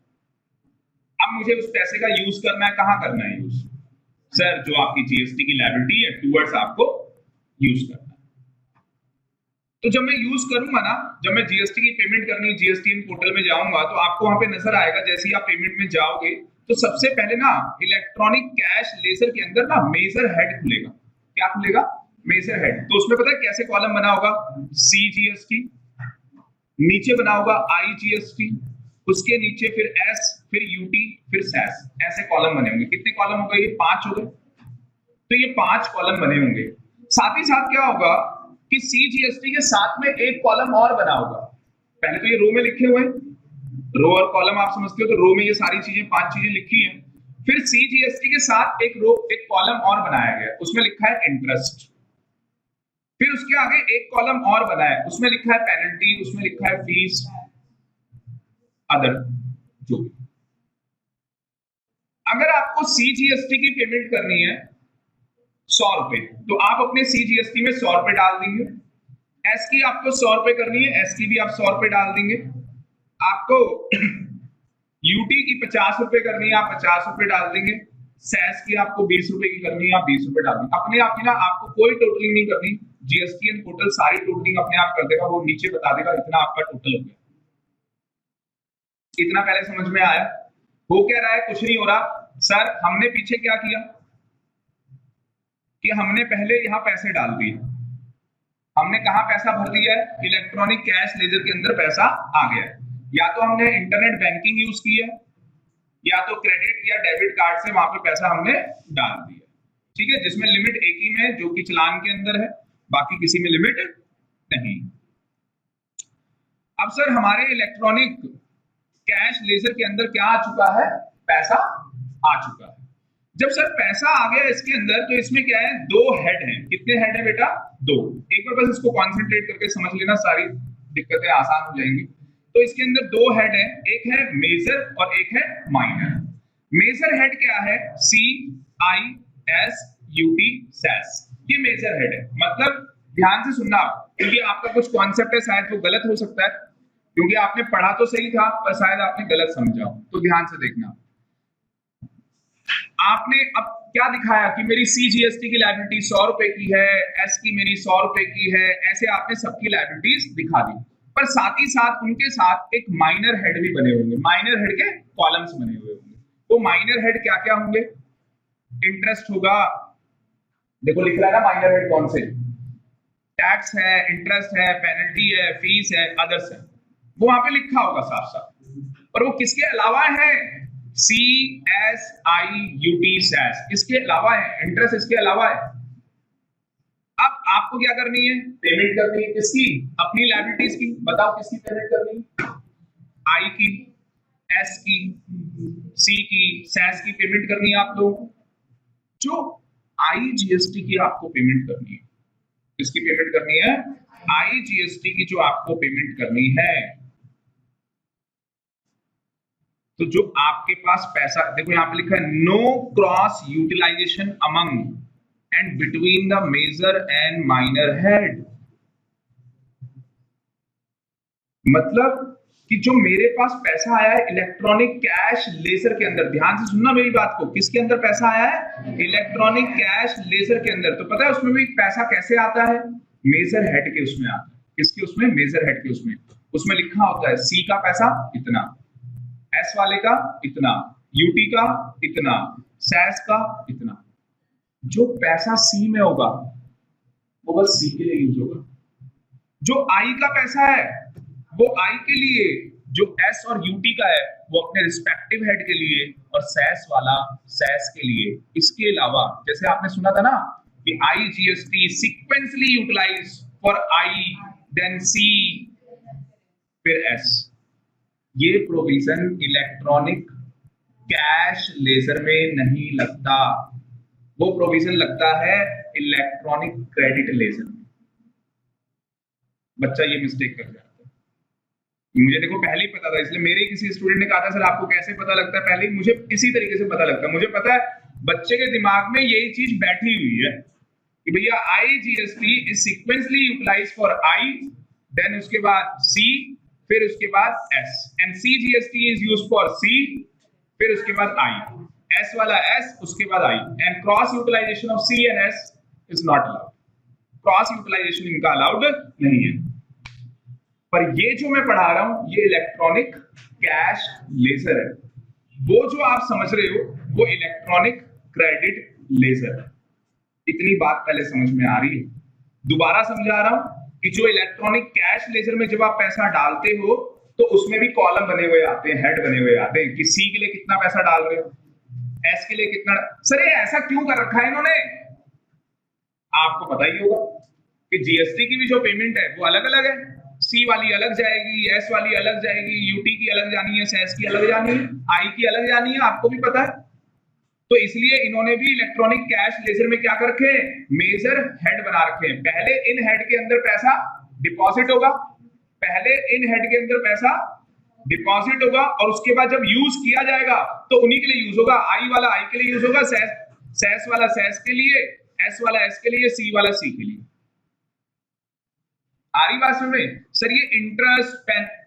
अब मुझे उस पैसे का यूज करना है, कहां करना है यूज, सर जो आपकी जीएसटी की लायबिलिटी है टूवर्ड्स आपको यूज करना है। तो जब मैं यूज करूंगा ना, जब मैं जीएसटी की पेमेंट करनी है, जीएसटी पोर्टल में जाऊंगा तो आपको वहां पे नजर आएगा, जैसे ही आप पेमेंट में जाओगे तो सबसे पहले ना इलेक्ट्रॉनिक कैश लेजर के अंदर ना मेजर हेड खुलेगा। क्या खुलेगा, मेजर हेड। तो उसमें पता है कैसे कॉलम बना होगा, सीजीएसटी, नीचे बना होगा आईजीएसटी, उसके नीचे फिर एस, फिर यूटी, फिर सैस, ऐसे कॉलम बने होंगे। कितने कॉलम हो गए, ये 5 हो गए। तो ये 5 कॉलम बने होंगे। साथ ही साथ क्या होगा कि सीजीएसटी के साथ में एक कॉलम और बना होगा। पहले तो ये रो में लिखे हुए हैं, रो और कॉलम आप समझते हो, तो रो में ये सारी चीजें 5 चीजें लिखी हैं। फिर सीजीएसटी के साथ एक रो, एक कॉलम और बनाया गया, उसमें लिखा है इंटरेस्ट। फिर उसके आगे एक कॉलम और बना है, उसमें लिखा है पेनल्टी, उसमें लिखा है फीस, अदर जो भी। अगर आपको सीजीएसटी की पेमेंट करनी है 100 रुपए, तो आप अपने सीजीएसटी में 100 रुपए डाल देंगे। एस की आपको 100 रुपए करनी है, एस की भी आप 100 रुपए डाल देंगे। आपको यूटी की 50 रुपए करनी है, आप 50 रुपए डाल देंगे। सेस की आपको 20 रुपए की करनी है, आप 20 रुपए डाल देंगे। अपने आप ही ना, आपको कोई टोटलिंग नहीं करनी, जीएसटीएन पोर्टल सारी टोटलिंग अपने आप कर देगा, वो नीचे बता देगा इतना आपका टोटल हो गया। इतना पहले समझ में आया? हो क्या रहा है, कुछ नहीं हो रहा सर। हमने पीछे क्या किया कि हमने पहले यहां पैसे डाल दिए, हमने कहा पैसा भर दिया है, इलेक्ट्रॉनिक कैश लेजर के अंदर पैसा आ गया। या तो हमने इंटरनेट बैंकिंग यूज की है, या तो क्रेडिट या डेबिट कार्ड से वहां पे पैसा हमने डाल दिया, ठीक है, जिसमें लिमिट एक ही में जो कि चालान के अंदर है, बाकी किसी में लिमिट नहीं। अब सर हमारे इलेक्ट्रॉनिक कैश लेजर के अंदर क्या आ चुका है, पैसा आ चुका है। जब सर पैसा आ गया इसके अंदर तो इसमें क्या है, दो हेड हैं। कितने हेड है बेटा? दो। एक बार बस इसको कॉन्सेंट्रेट करके समझ लेना, सारी दिक्कतें आसान हो जाएंगी। तो इसके अंदर दो हेड है, एक है मेजर और एक है माइनर। मेजर हेड क्या है? C I S U T cess, ये मेजर हेड है। मतलब ध्यान से सुनना आप, क्योंकि आपका कुछ कॉन्सेप्ट है शायद वो गलत हो सकता है, क्योंकि आपने पढ़ा तो सही था पर शायद आपने गलत समझा, तो ध्यान से देखना। आपने अब क्या दिखाया कि मेरी सीजीएसटी की लायबिलिटी 100 रुपए की है, एस की मेरी 100 रुपए की है, ऐसे आपने सबकी लायबिलिटीज दिखा दी। पर साथ ही साथ उनके साथ एक माइनर हेड भी बने होंगे, माइनर हेड के कॉलम्स बने हुए होंगे। वो माइनर हेड क्या क्या होंगे? इंटरेस्ट होगा, देखो लिख रहा है ना माइनर हेड कौन से, टैक्स है, इंटरेस्ट है, पेनल्टी है, फीस है, अदर्स है, वो वहां पे लिखा होगा साफ साफ। पर वो किसके अलावा है? C S I U T cess, इसके अलावा है, इंटरेस्ट इसके अलावा है। अब आपको क्या करनी है? पेमेंट करनी है। किसकी? अपनी लायबिलिटीज की। बताओ किसकी पेमेंट करनी है? आई की, एस की, सी की, सेस की पेमेंट करनी है आप लोग। जो आई जीएसटी की आपको पेमेंट करनी है, किसकी पेमेंट करनी है? आई जीएसटी की जो आपको पेमेंट करनी है। तो जो आपके पास पैसा, देखो यहां पे लिखा है no cross utilisation among and between the major and minor head. मतलब कि जो मेरे पास पैसा आया है इलेक्ट्रॉनिक कैश लेजर के अंदर, ध्यान से सुनना मेरी बात को, किसके अंदर पैसा आया है? इलेक्ट्रॉनिक कैश लेजर के अंदर। तो पता है उसमें भी पैसा कैसे आता है? मेजर हेड के उसमें आता है। किसके उसमें? मेजर हेड के उसमें। उसमें लिखा होता है सी का पैसा इतना, एस वाले का इतना, यूटी का इतना, सैस का इतना। जो पैसा सी में होगा वो बस सी के लिए यूज होगा। जो आई का पैसा है वो आई के लिए, जो एस और यूटी का है वो अपने रिस्पेक्टिव हेड के लिए, और सैस वाला सैस के लिए। इसके अलावा जैसे आपने सुना था ना कि I GST sequentially utilize for I, then C, फिर एस। ये प्रोविजन इलेक्ट्रॉनिक कैश लेजर में नहीं लगता, वो प्रोविजन लगता है इलेक्ट्रॉनिक क्रेडिट लेजर में। बच्चा ये मिस्टेक कर जाता है। मुझे देखो पहले ही पता था, इसलिए मेरे किसी स्टूडेंट ने कहा था सर आपको कैसे पता लगता है, पहले ही मुझे इसी तरीके से पता लगता है। मुझे पता है बच्चे के दिमाग में यही चीज बैठी हुई है कि भैया I GST is sequentially utilize for I, then उसके बाद सी, फिर उसके बाद S, and C GST is used for C, फिर उसके बाद आई, एस वाला एस, उसके बाद I, and cross utilization of C and S is not allowed. Cross utilization इनका अलाउड नहीं है। पर ये जो मैं पढ़ा रहा हूं ये इलेक्ट्रॉनिक कैश लेजर है, वो जो आप समझ रहे हो वो इलेक्ट्रॉनिक क्रेडिट लेजर है। इतनी बात पहले समझ में आ रही है? दोबारा समझा रहा हूं कि जो इलेक्ट्रॉनिक कैश लेजर में जब आप पैसा डालते हो तो उसमें भी कॉलम बने हुए आते हैं, हेड बने हुए आते हैं कि सी के लिए कितना पैसा डाल रहे हो, एस के लिए कितना। सर ये ऐसा क्यों कर रखा है इन्होंने? आपको पता ही होगा कि जीएसटी की भी जो पेमेंट है वो अलग अलग है, सी वाली अलग जाएगी, एस वाली अलग जाएगी, यूटी की अलग जानी है, सेस की अलग जानी है, आई की अलग जानी है, आपको भी पता है। तो इसलिए इन्होंने भी इलेक्ट्रॉनिक कैश लेजर में क्या कर रखे हैं? मेजर हेड बना रखे हैं। पहले इन हेड के अंदर पैसा डिपॉजिट होगा, पहले इन हेड के अंदर पैसा डिपॉजिट होगा, और उसके बाद जब यूज किया जाएगा तो उन्हीं के लिए यूज होगा। आई वाला आई के लिए यूज होगा, सेस वाला सेस के लिए, एस वाला एस के लिए, सी वाला सी के लिए। आ रही बात समझ में? सर ये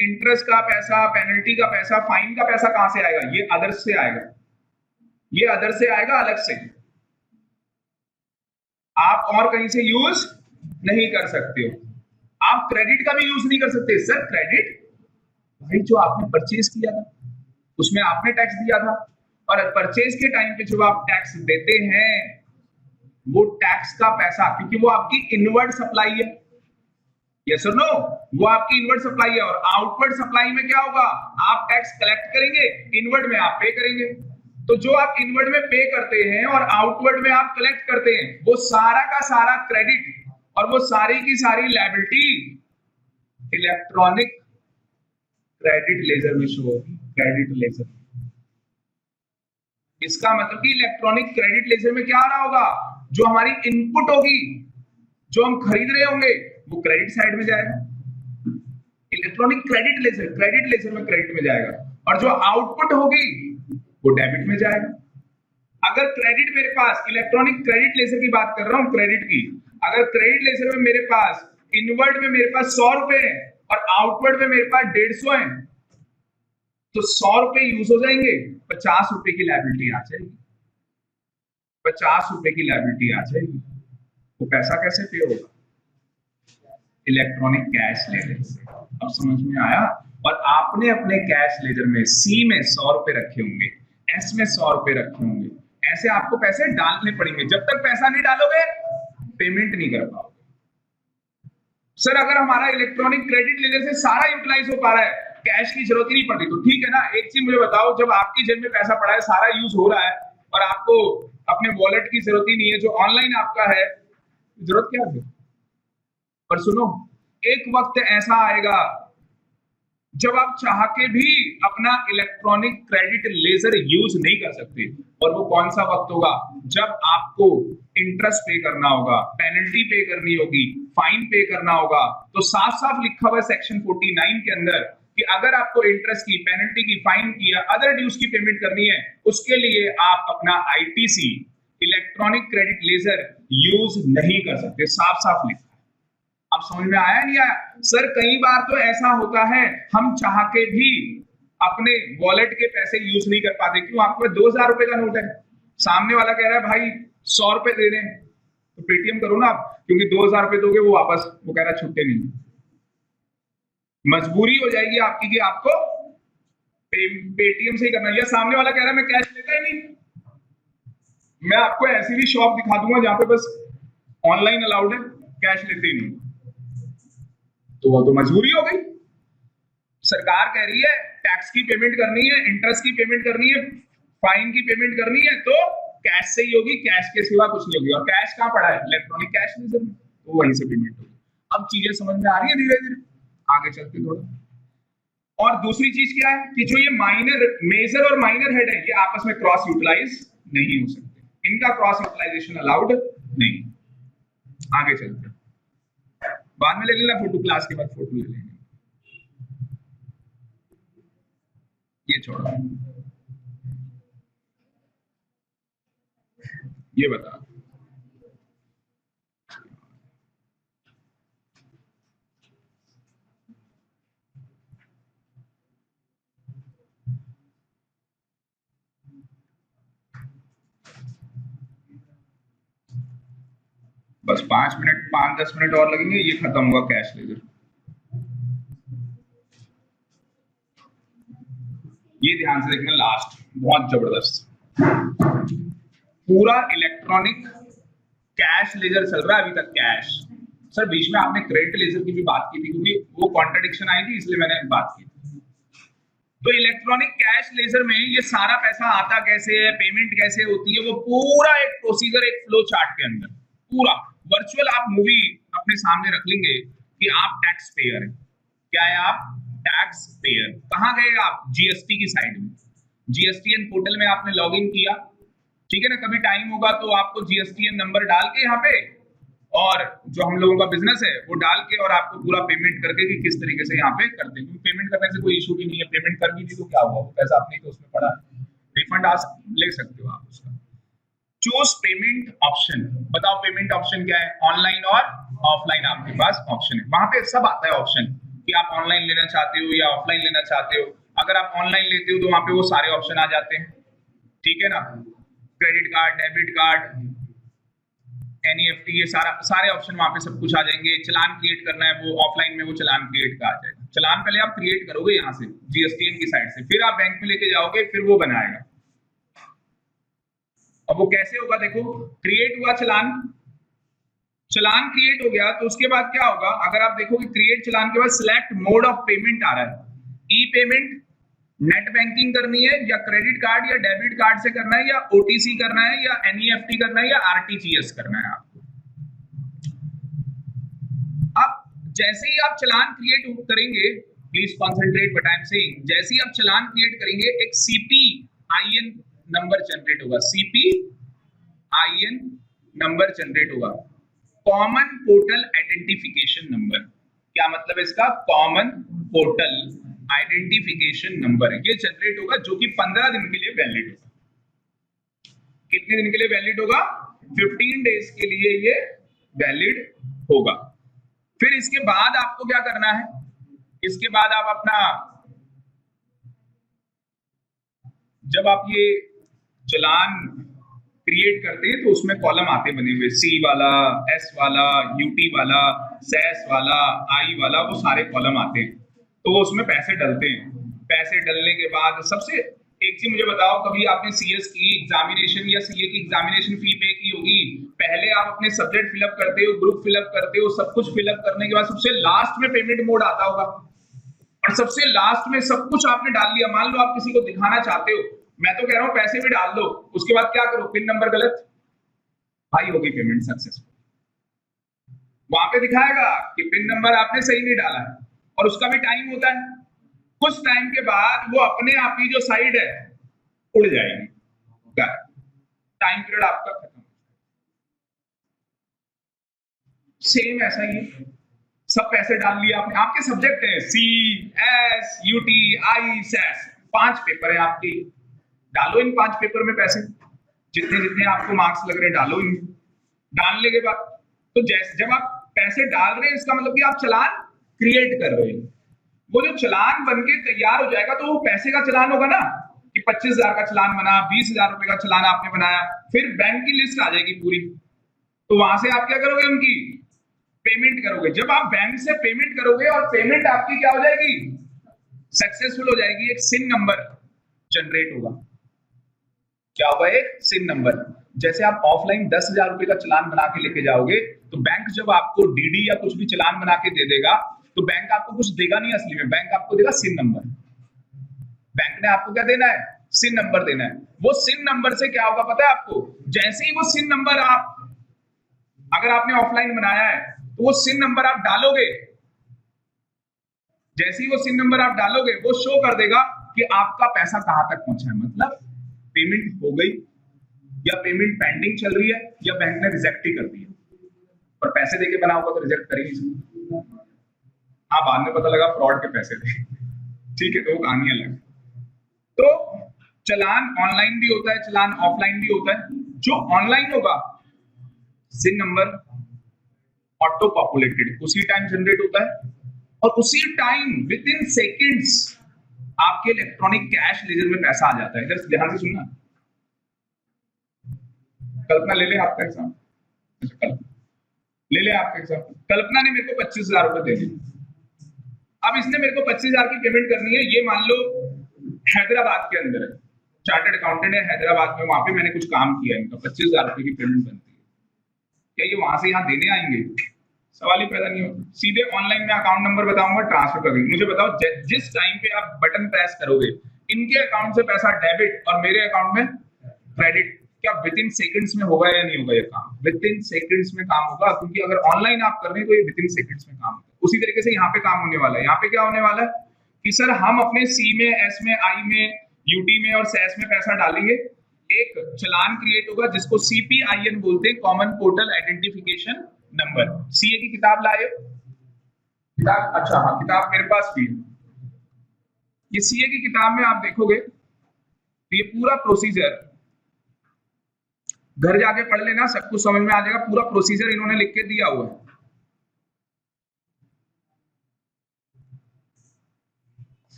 इंटरेस्ट का पैसा, पेनल्टी का पैसा, फाइन का पैसा कहां से आएगा? ये अदर से आएगा, ये अदर से आएगा अलग से, आप और कहीं से यूज नहीं कर सकते हो। आप क्रेडिट का भी यूज नहीं कर सकते। सर क्रेडिट भाई जो आपने परचेज किया था उसमें आपने टैक्स दिया था, और परचेज के टाइम पे जब आप टैक्स देते हैं वो टैक्स का पैसा, क्योंकि वो आपकी इनवर्ड सप्लाई है, यस और नो, वो आपकी इनवर्ड सप्लाई है। और आउटवर्ड सप्लाई में क्या होगा? आप टैक्स कलेक्ट करेंगे, इनवर्ड में आप पे करेंगे। तो जो आप इनवर्ड में पे करते हैं और आउटवर्ड में आप कलेक्ट करते हैं वो सारा का सारा क्रेडिट और वो सारी की सारी लायबिलिटी इलेक्ट्रॉनिक क्रेडिट लेजर में शो होगी। क्रेडिट लेजर इसका मतलब कि इलेक्ट्रॉनिक क्रेडिट लेजर में क्या आ रहा होगा, जो हमारी इनपुट होगी, जो हम खरीद रहे होंगे, वो क्रेडिट साइड में जाएगा। इलेक्ट्रॉनिक क्रेडिट लेजर में क्रेडिट में जाएगा, और जो आउटपुट होगी वो डेबिट में जाएगा। अगर क्रेडिट मेरे पास, इलेक्ट्रॉनिक क्रेडिट लेजर की बात कर रहा हूं, क्रेडिट की, अगर क्रेडिट लेजर में मेरे पास इनवर्ड में मेरे पास 100 रुपए है और आउटवर्ड में मेरे पास 150 है, तो 100 रुपए यूज हो जाएंगे, 50 रुपए की लायबिलिटी आ जाएगी, 50 रुपए की लायबिलिटी आ जाएगी। वो पैसा कैसे पे होगा, इलेक्ट्रॉनिक कैश लेजर से। अब समझ में आया। और आपने अपने कैश लेजर में सी में 100 रुपए रखे होंगे, एस में 100 रुपए रखे होंगे, ऐसे आपको पैसे डालने पड़ेंगे। जब तक पैसा नहीं डालोगे पेमेंट नहीं कर पाओगे। सर अगर हमारा इलेक्ट्रॉनिक क्रेडिट लेजर से सारा यूटिलाइज हो पा रहा है, कैश की जरूरत ही नहीं पड़ती, तो ठीक है ना। एक चीज मुझे बताओ, जब आपकी जेब में पैसा पड़ा है, सारा यूज हो रहा है और आपको अपने वॉलेट की जरूरत ही नहीं है, जो ऑनलाइन आपका है, जरूरत क्या है? पर सुनो, एक वक्त ऐसा आएगा जब आप चाह के भी अपना इलेक्ट्रॉनिक क्रेडिट लेजर यूज नहीं कर सकते। और वो कौन सा वक्त होगा? जब आपको इंटरेस्ट पे करना होगा, पेनल्टी पे करनी होगी, फाइन पे करना होगा। तो साफ साफ लिखा हुआ है सेक्शन 49 के अंदर कि अगर आपको इंटरेस्ट की, पेनल्टी की, फाइन की या अदर ड्यूज की पेमेंट करनी है, उसके लिए आप अपना ITC electronic credit laser use नहीं कर सकते। साफ साफ लिखा। अब समझ में आया नहीं आया? सर कई बार तो ऐसा होता है, हम चाह के भी अपने वॉलेट के पैसे यूज नहीं कर पाते। क्यों? आपके पास 2000 रुपए का नोट है, सामने वाला कह रहा है भाई 100 रुपए दे दें, तो पेटीएम करो ना आप, क्योंकि 2000 रुपए दोगे वो वापस, वो कह रहा है छुट्टे नहीं। मजबूरी हो जाएगी आपकी कि आपको पेटीएम से ही करना है। या सामने वाला कह रहा है मैं कैश लेता ही नहीं, मैं आपको ऐसी भी शॉप दिखा दूंगा जहां पे बस ऑनलाइन अलाउड है, कैश लेते ही नहीं। तो वो तो मजबूरी हो गई। सरकार कह रही है टैक्स की पेमेंट करनी है, इंटरेस्ट की पेमेंट करनी है, फाइन की पेमेंट करनी है, तो कैश से ही होगी, कैश के सिवा कुछ नहीं होगी। और कैश कहां पड़ा है? इलेक्ट्रॉनिक कैश लेजर में, तो वहीं से पेमेंट होगी। अब चीजें समझ में आ रही है धीरे धीरे, आगे चलते थोड़ा। और दूसरी चीज क्या है कि जो ये माइनर, मेजर और माइनर हेड है, ये आपस में क्रॉस यूटिलाइज नहीं हो सकते, इनका क्रॉस यूटिलाइजेशन अलाउड नहीं। आगे चलते, बाद में ले लेना फोटो, क्लास के बाद फोटो ले लेंगे, ये छोड़ो। ये बता, बस 5 मिनट, 5-10 मिनट और लगेंगे, ये खत्म होगा कैश लेजर। ये ध्यान से देखना, लास्ट बहुत जबरदस्त, पूरा इलेक्ट्रॉनिक कैश लेजर चल रहा है अभी तक। कैश सर बीच में आपने क्रेडिट लेजर की भी बात की थी, क्योंकि वो कॉन्ट्रडिक्शन आई थी, इसलिए मैंने बात की। तो इलेक्ट्रॉनिक कैश लेजर में ये सारा पैसा आता कैसे है, पेमेंट कैसे होती है, वो पूरा एक प्रोसीजर, एक फ्लो चार्ट के अंदर पूरा वर्चुअल आप मूवी अपने सामने रख लेंगे कि आप टैक्स पेयर हैं। क्या है? आप टैक्स पेयर। कहां गए आप? जीएसटी की साइड में, जीएसटीएन पोर्टल में आपने लॉग इन किया, ठीक है ना। कभी टाइम होगा तो आपको जीएसटीएन नंबर डाल के यहाँ पे, और जो हम लोगों का बिजनेस है वो डाल के, और आपको पूरा पेमेंट करके कि किस तरीके से यहाँ पे करते हैं। क्योंकि पेमेंट करने से कोई इशू भी नहीं है, पेमेंट कर भी दी तो क्या हुआ, पैसा अपने तो उसमें पड़ा है, रिफंड ले सकते हो आप उसका। चूज पेमेंट ऑप्शन, बताओ पेमेंट ऑप्शन क्या है? ऑनलाइन और ऑफलाइन आपके पास ऑप्शन है, वहां पे सब आता है ऑप्शन कि आप ऑनलाइन लेना चाहते हो या ऑफलाइन लेना चाहते हो। अगर आप ऑनलाइन लेते हो तो वहां पे वो सारे ऑप्शन आ जाते हैं, ठीक है ना। Credit card, debit card, NEFT, ये सारे ऑप्शन वहां पे सब कुछ आ जाएंगे। चलान क्रिएट करना है, वो ऑफलाइन में वो चलान क्रिएट का आ जाएगा। चलान पहले आप क्रिएट करोगे यहाँ से जीएसटीएन की साइड से, फिर आप बैंक में लेके जाओगे, फिर वो बनाएगा। अब वो कैसे होगा? देखो, क्रिएट हुआ चलान, चलान क्रिएट हो गया, तो उसके बाद क्या होगा? अगर आप देखोगे क्रिएट चलान के बाद सिलेक्ट मोड ऑफ पेमेंट आ रहा है। ई पेमेंट, नेट बैंकिंग करनी है, या क्रेडिट कार्ड या डेबिट कार्ड से करना है, या ओटीसी करना है, या एनईएफटी करना है, या आरटीजीएस करना है आपको। अब जैसे ही आप चलान क्रिएट करेंगे, please concentrate what I am saying, जैसे ही आप चलान क्रिएट करेंगे, एक सीपीआईएन नंबर जनरेट होगा, CPIN नंबर जनरेट होगा, कॉमन पोर्टल आइडेंटिफिकेशन नंबर। क्या मतलब है इसका? कॉमन पोर्टल आइडेंटिफिकेशन नंबर ये जनरेट होगा, जो कि 15 दिन के लिए वैलिड होगा। कितने दिन के लिए वैलिड होगा? 15 डेज के लिए ये वैलिड होगा। फिर इसके बाद आपको क्या करना है? इसके बाद आप अपना, जब आप ये चलान क्रिएट करते हैं तो उसमें कॉलम आते बने हुए, सी वाला, एस वाला, यूटी वाला, सेस वाला, आई वाला, वो सारे कॉलम आते हैं। तो वो उसमें पैसे डलते हैं। पैसे डलने के बाद सबसे एक चीज मुझे बताओ, कभी आपने सीएस की एग्जामिनेशन या सीए की एग्जामिनेशन फी पे की होगी? पहले आप अपने सब्जेक्ट फिलअप करते हो, ग्रुप फिलअप करते हो, सब कुछ फिलअप करने के बाद सबसे लास्ट में पेमेंट मोड आता होगा, और सबसे लास्ट में सब कुछ आपने डाल लिया। मान लो आप किसी को दिखाना चाहते हो, मैं तो कह रहा हूं पैसे भी डाल दो, उसके बाद क्या करो? पिन नंबर गलत, भाई होगी पेमेंट सक्सेसफुल। वहां पे दिखाएगा कि पिन नंबर आपने सही नहीं डाला है, और उसका भी टाइम होता है। कुछ टाइम के बाद वो अपने आप ही जो साइड है उड़ जाएगी, टाइम पीरियड आपका खत्म। सेम ऐसा ही सब पैसे डाल लिए आपने, आपके सब्जेक्ट है सी, एस, यूटी, आई, सेस, 5 पेपर है आपके। डालो इन 5 पेपर में पैसे, जितने जितने आपको मार्क्स लग रहे हैं डालो इन। डालने के बाद तो जैसे जब आप पैसे डाल रहे हैं, इसका मतलब कि आप चालान क्रिएट कर रहे हैं। वो जो चालान बनके तैयार हो जाएगा तो वो पैसे का चालान होगा ना, कि 25,000 का चालान बना, 20,000 रुपए का चालान आपने बनाया, फिर बैंक की लिस्ट आ जाएगी पूरी। तो वहां से आप क्या करोगे? उनकी पेमेंट करोगे। जब आप बैंक से पेमेंट करोगे और पेमेंट आपकी क्या हो जाएगी? सक्सेसफुल हो जाएगी, एक सिन नंबर जनरेट होगा। क्या होगा? एक सिन नंबर। जैसे आप ऑफलाइन 10,000 रुपए का चालान बना के लेके जाओगे, तो बैंक जब आपको डीडी या कुछ भी चालान बना के दे देगा, तो बैंक आपको कुछ देगा नहीं असली में, बैंक आपको देगा सिन नंबर। बैंक ने आपको क्या देना है? सिन नंबर देना है। वो सिन नंबर से क्या होगा पता है आपको? जैसे ही वो सिन नंबर आप, अगर आपने ऑफलाइन बनाया है तो वो सिन नंबर आप डालोगे, जैसे ही वो सिन नंबर आप डालोगे, वो शो कर देगा कि आपका पैसा कहां तक पहुंचा है। मतलब पेमेंट हो गई, या पेमेंट पेंडिंग चल रही है, या बैंक ने रिजेक्ट ही कर दिया। और पैसे देके बना होगा तो रिजेक्ट कर ही नहीं सकते। हाँ, बाद में पता लगा फ्रॉड के पैसे थे, ठीक है, तो वो कहानी अलग। तो चालान ऑनलाइन भी होता है, चालान ऑफलाइन भी होता है। जो ऑनलाइन होगा, सिन नंबर ऑटो पॉपुलेटेड उसी टाइम जनरेट होता है, और उसी टाइम विद इन सेकेंड्स आपके इलेक्ट्रॉनिक कैश लेजर में पैसा आ जाता है। इधर ध्यान से सुनना। कल्पना ले ले आपका एग्जाम, ले ले आपका एग्जाम। कल्पना ने मेरे को 25,000 रुपए दे दिए। अब इसने मेरे को 25,000 की पेमेंट करनी है। ये मान लो हैदराबाद के अंदर है, चार्टर्ड अकाउंटेंट है हैदराबाद में, वहां पे मैंने कुछ काम किया, इनका 25,000 रुपए की पेमेंट बनती है। क्या ये वहां से यहाँ देने आएंगे? सवाल ही पैदा नहीं होता। सीधे ऑनलाइन में अकाउंट नंबर बताऊंगा, ट्रांसफर कर देंगे। मुझे बताओ, जिस टाइम पे आप बटन प्रेस करोगे, इनके अकाउंट से पैसा डेबिट और मेरे अकाउंट में क्रेडिट, क्या विद इन सेकंड्स में होगा या नहीं होगा? ये काम विद इन सेकंड्स में काम होगा, क्योंकि अगर ऑनलाइन आप कर रहे हैं तो ये विद इन सेकंड्स में काम होगा। उसी तरीके से यहाँ पे काम होने वाला है। यहाँ पे क्या होने वाला है कि सर हम अपने सी में, एस में, आई में, यूटी में और सेस में पैसा डालेंगे। एक चालान क्रिएट होगा जिसको CPIN बोलते हैं, common portal identification number. CA की किताब लाए? किताब, अच्छा हाँ, किताब मेरे पास भी है। ये सीए की किताब में आप देखोगे तो ये पूरा प्रोसीजर, घर जाके पढ़ लेना, सब कुछ समझ में आ जाएगा। पूरा प्रोसीजर इन्होंने लिख के दिया हुआ है।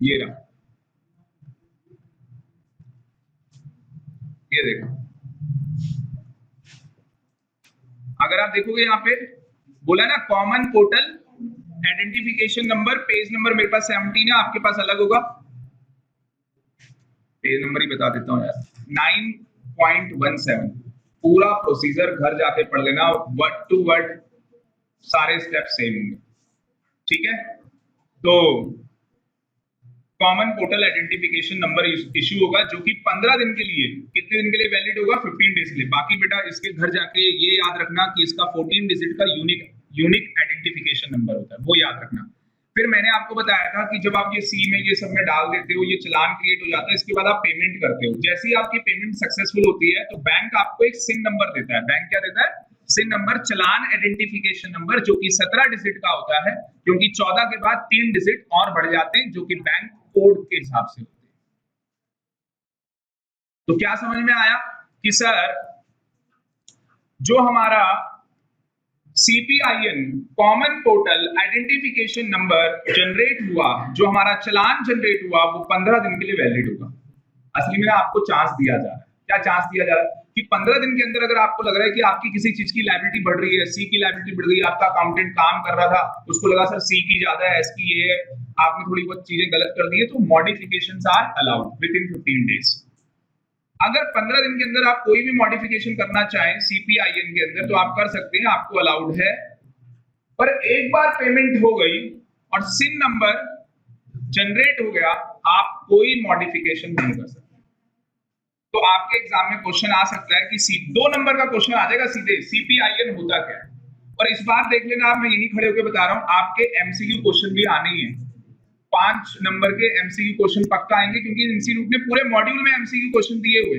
ये रहा, ये देखो। अगर आप देखोगे यहाँ पे बोला ना common portal identification number, page number मेरे पास 17 है, आपके पास अलग होगा। पेज नंबर ही बता देता हूँ यार, 9.17। पूरा प्रोसीजर घर जाके पढ़ लेना, वर्ड टू वर्ड सारे स्टेप सेम होंगे, ठीक है। तो common portal identification number issue होगा, जो कि 15 दिन के लिए, कितने दिन के लिए वैलिड होगा? 15 डेज के लिए। बाकी बेटा इसके घर जाके ये याद रखना कि इसका 14 डिजिट का यूनिक आइडेंटिफिकेशन नंबर होता है, वो याद रखना। फिर मैंने आपको बताया था कि जब आप ये सी में ये सब में डाल देते हो, ये चालान क्रिएट हो जाता है, इसके बाद आप पेमेंट करते हो। जैसे ही आपकी पेमेंट सक्सेसफुल होती है तो बैंक आपको एक सिन नंबर देता है। बैंक क्या देता है? सिन नंबर, चालान आइडेंटिफिकेशन नंबर, जो कि 17 डिजिट का होता है, क्योंकि 14 के बाद 3 डिजिट और बढ़ जाते हैं जो कि बैंक कोड के हिसाब से होते हैं। तो क्या समझ में आया कि सर जो हमारा CPIN common portal identification number generate हुआ, जो हमारा चालान जनरेट हुआ, वो 15 दिन के लिए वैलिड होगा। असली में आपको चांस दिया जा रहा है। क्या चांस दिया जा रहा है? कि 15 दिन के अंदर अगर आपको लग रहा है कि आपकी किसी चीज की लायबिलिटी बढ़ रही है, सी की लायबिलिटी बढ़ गई, आपका अकाउंटेंट काम कर रहा था, उसको लगा सर सी की ज्यादा है, एस की ये है, आपने थोड़ी बहुत चीजें गलत कर दी है, तो modifications are allowed within 15 days. अगर 15 दिन के अंदर आप कोई भी मॉडिफिकेशन करना चाहें CPIN के अंदर तो आप कर सकते हैं, आपको अलाउड है। पर एक बार पेमेंट हो गई और सिन नंबर जनरेट हो गया, आप कोई मॉडिफिकेशन नहीं कर सकते। तो आपके एग्जाम में क्वेश्चन आ सकता है कि 2 नंबर का क्वेश्चन आ जाएगा सीधे, CPIN होता क्या है। और इस बार देख लेना आप, मैं यही खड़े होकर बता रहा हूं, आपके MCQ क्वेश्चन भी आने ही है। 5 नंबर के MCQ क्वेश्चन पक्का आएंगे, क्योंकि इंस्टीट्यूट ने पूरे मॉड्यूल में MCQ क्वेश्चन दिए हुए।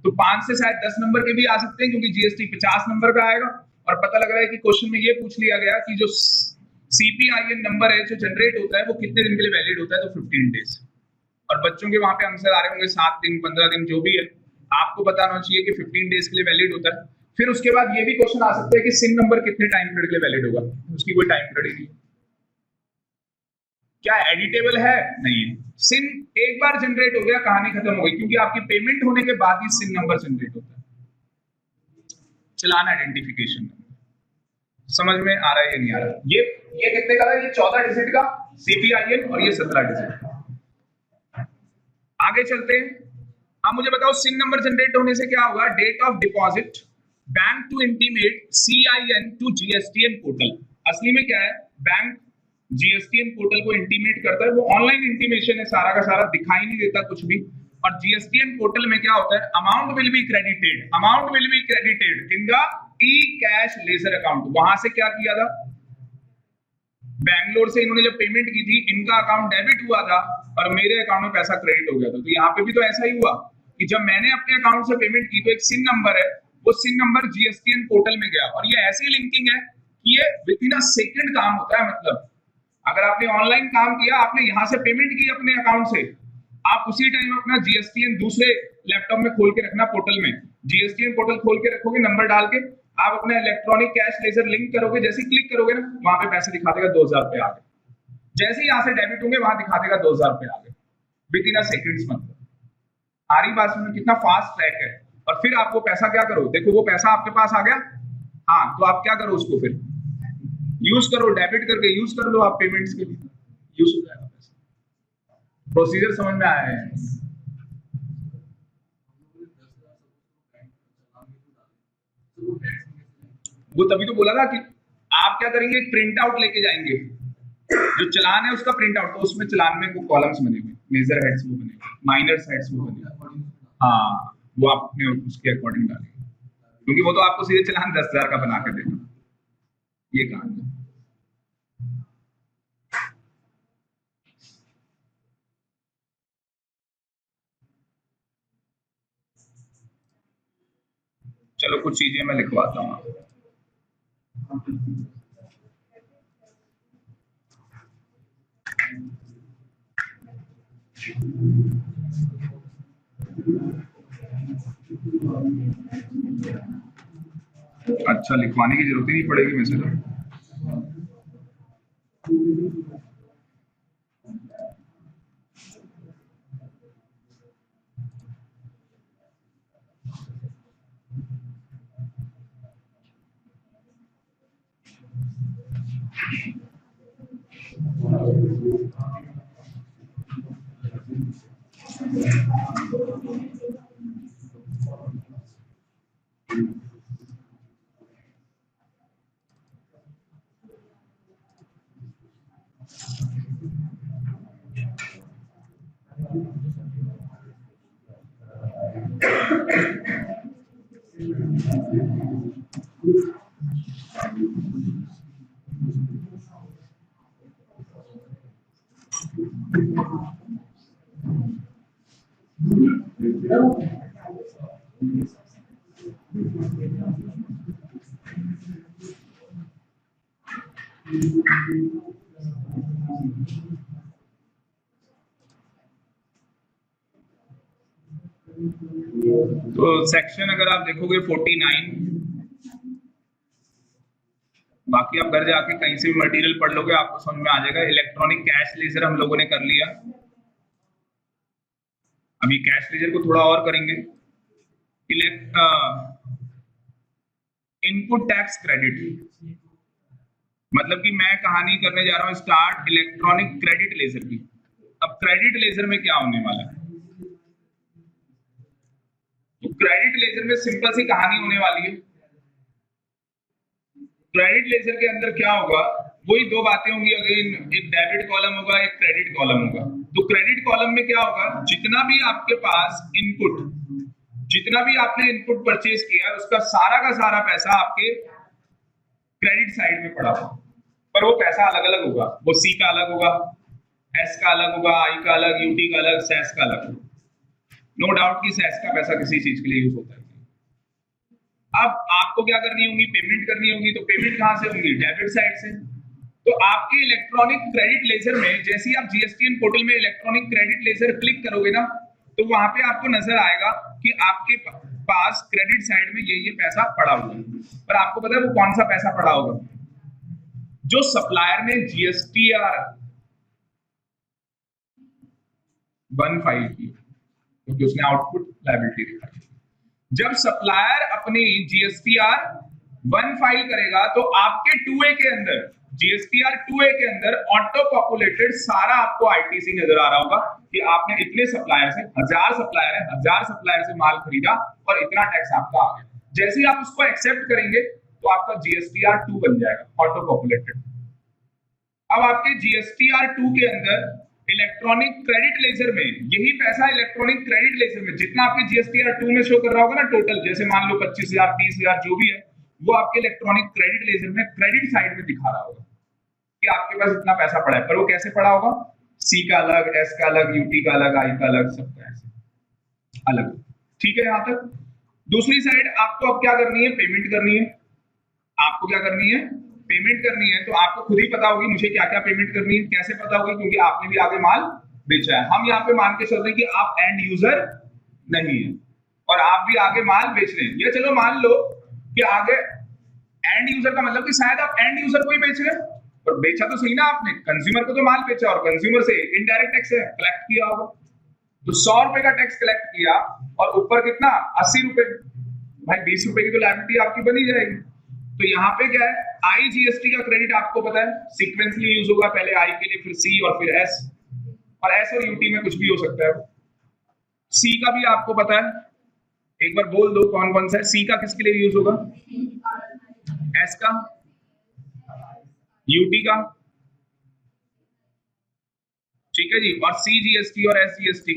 तो 5 से शायद 10 नंबर के भी आ सकते हैं, क्योंकि GST 50 नंबर का आएगा। और पता लग रहा है कि क्वेश्चन में ये पूछ लिया गया कि जो CPIN नंबर है जो जनरेट होता है वो कितने दिन के लिए वैलिड होता है, तो 15 डेज। और बच्चों के वहां पे आंसर आ रहे होंगे 7 दिन, 15 दिन, जो भी है। आपको पता होना चाहिए कि 15 डेज के लिए वैलिड होता है। फिर उसके बाद ये भी क्वेश्चन आ सकता है कि सिन नंबर कितने टाइम पीरियड के लिए वैलिड होगा, उसकी कोई टाइम पीरियड नहीं। क्या एडिटेबल है? नहीं है। सिन एक बार जनरेट हो गया, कहानी खत्म हो गई, क्योंकि आपकी पेमेंट होने के बाद ही सिन नंबर जनरेट होता है, चालान आइडेंटिफिकेशन। समझ में आ रहा है या नहीं आ रहा? ये कितने का है? ये 14 डिजिट का CPIN और ये 17 डिजिट का। आगे चलते हैं। अब मुझे बताओ सिन नंबर जनरेट होने से क्या होगा? Date of deposit, bank to intimate CIN to GSTN portal. असली में क्या है? बैंक GSTN पोर्टल को इंटीमेट करता है, वो ऑनलाइन इंटीमेशन है, सारा का सारा दिखाई नहीं देता कुछ भी। और GSTN पोर्टल में क्या होता है? Amount will be credited, amount will be credited in the e cash ledger account. वहां से क्या किया था? बैंगलोर से इन्होंने जब पेमेंट की थी, इनका अकाउंट डेबिट हुआ था और मेरे अकाउंट में पैसा क्रेडिट हो गया था। तो यहाँ पे भी तो ऐसा ही हुआ कि जब मैंने अपने अकाउंट से पेमेंट की तो एक सिन नंबर है, वो सिन नंबर GSTN पोर्टल में गया। और ये ऐसी लिंकिंग है कि ये विद इन अ सेकंड काम होता है। मतलब अगर आपने ऑनलाइन काम किया, आपने यहां से पेमेंट की अपने अकाउंट से, आप उसी टाइम अपना GSTN दूसरे लैपटॉप में खोल के रखना, पोर्टल में GSTN पोर्टल खोल के रखोगे, नंबर डाल के आप अपना इलेक्ट्रॉनिक कैश लेजर लिंक करोगे, जैसे क्लिक करोगे ना, वहां पे पैसे दिखा देगा 2000 रुपए आ गए। जैसे ही यहां से डेबिट होंगे, वहां दिखा देगा 2000 रुपए आ गए विद इन अ सेकंड्स। मतलब आ रही बात में कितना फास्ट ट्रैक है। और फिर आप वो पैसा क्या करो? देखो वो पैसा आपके पास आ गया, हाँ, तो आप क्या करो? उसको फिर यूज करो, डेबिट करके यूज कर लो, आप पेमेंट्स के लिए यूज हो जाएगा पैसा। प्रोसीजर समझ में आया है? वो तभी तो बोला था कि आप क्या करेंगे, एक प्रिंट आउट लेके जाएंगे, जो चालान है उसका प्रिंट आउट। तो उसमें चालान में वो कॉलम्स बनेंगे, मेजर हेड्स वो बनेंगे, माइनर हेड्स वो बनेंगे। हाँ, वो आपने उसके अकॉर्डिंग डालेंगे, क्योंकि वो तो आपको सीधे चालान 10,000 का बना कर देगा। ये कहानी। चलो कुछ चीजें मैं लिखवाता हूँ। अच्छा, लिखवाने की जरूरत ही नहीं पड़ेगी वैसे तो। तो सेक्शन अगर आप देखोगे 49, बाकी आप घर जाके कहीं से भी मटेरियल पढ़ लोगे आपको समझ में आ जाएगा। इलेक्ट्रॉनिक कैश लेजर हम लोगों ने कर लिया, अभी कैश लेजर को थोड़ा और करेंगे। इनपुट टैक्स क्रेडिट, मतलब कि मैं कहानी करने जा रहा हूं स्टार्ट इलेक्ट्रॉनिक क्रेडिट लेजर की। अब क्रेडिट लेजर में क्या होने वाला है, तो क्रेडिट लेजर में सिंपल सी कहानी होने वाली है। क्रेडिट लेजर के अंदर क्या होगा, वही दो बातें होंगी अगेन, एक डेबिट कॉलम होगा, एक क्रेडिट कॉलम होगा। तो क्रेडिट कॉलम में क्या होगा, जितना भी आपके पास इनपुट, जितना भी आपने इनपुट परचेज किया उसका सारा का सारा पैसा आपके क्रेडिट साइड में पड़ा होगा, पर वो पैसा अलग अलग होगा। वो सी का अलग होगा, एस का अलग होगा, आई का अलग, यूटी का अलग, सेस का अलग। नो डाउट कि सेस का पैसा किसी चीज के लिए यूज होता है। अब आपको क्या करनी होगी, पेमेंट करनी होगी। तो पेमेंट कहां से होगी, डेबिट साइड से। तो आपके इलेक्ट्रॉनिक क्रेडिट लेजर में जैसे ही आप जीएसटीएन पोर्टल में इलेक्ट्रॉनिक क्रेडिट लेजर क्लिक करोगे ना, तो वहां पे आपको नजर आएगा कि आपके पास क्रेडिट साइड में ये पैसा पड़ा हुआ है। पर आपको पता है वो कौन सा पैसा पड़ा होगा, जो सप्लायर ने जीएसटीआर 1 फाइल की, क्योंकि उसने आउटपुट लायबिलिटी दिखाई। जब सप्लायर अपनी जीएसटीआर 1 फाइल करेगा तो आपके 2A के अंदर, जीएसटीआर 2A के अंदर ऑटो पॉपुलेटेड सारा आपको आईटीसी नजर आ रहा होगा कि आपने इतने सप्लायर से, 1000 सप्लायर है, 1000 सप्लायर से माल खरीदा और इतना टैक्स आपका आ गया। जैसे ही आप उसको एक्सेप्ट करेंगे तो आपका जीएसटीआर 2 बन जाएगा, ऑटो पॉपुलेटेड। अब आपके जीएसटीआर 2 के अंदर इलेक्ट्रॉनिक क्रेडिट लेजर में यही पैसा, इलेक्ट्रॉनिक क्रेडिट लेजर में जितना आपके जीएसटीआर 2 में शो कर रहा होगा ना टोटल, जैसे मान लो 25,000 30,000 जो भी है, वो आपके इलेक्ट्रॉनिक क्रेडिट लेजर में क्रेडिट साइड में दिखा रहा होगा कि आपके पास इतना पैसा पड़ा है। पर वो कैसे पड़ा होगा, सी का अलग, एस का अलग, यूटी का अलग, आई का अलग, सबका ऐसे अलग। ठीक है यहां तक। दूसरी साइड आपको अब क्या करनी है, पेमेंट करनी है। आपको क्या करनी है, पेमेंट करनी है। तो आपको खुद ही पता होगी मुझे क्या क्या पेमेंट करनी है। कैसे पता होगी, क्योंकि आपने भी आगे माल बेचा है। हम यहाँ पे मान के चल रहे हैं कि आप एंड यूजर नहीं है और आप भी आगे माल बेच रहे हैं। या चलो मान लो कि आगे एंड यूजर का मतलब कि शायद आप एंड यूजर को ही बेच रहे हैं, पर बेचा तो सही ना आपने, कंज्यूमर को तो माल बेचा और कंज्यूमर से इनडायरेक्ट टैक्स कलेक्ट किया होगा। तो 100 रुपए का टैक्स कलेक्ट किया और ऊपर कितना, 80 रुपए, भाई 20 रुपए की तो लायबिलिटी आपकी बनी जाएगी। तो यहाँ पे क्या है, आई जीएसटी का क्रेडिट आपको पता है सीक्वेंसली यूज होगा, पहले आई के लिए, फिर सी और फिर एस, और एस और यूटी में कुछ भी हो सकता है। सी का भी आपको पता है, एक बार बोल दो कौन कौन सा है। सी का किसके लिए यूज होगा, एस का, यूटी का, ठीक है जी, और सी जीएसटी और एस जीएसटी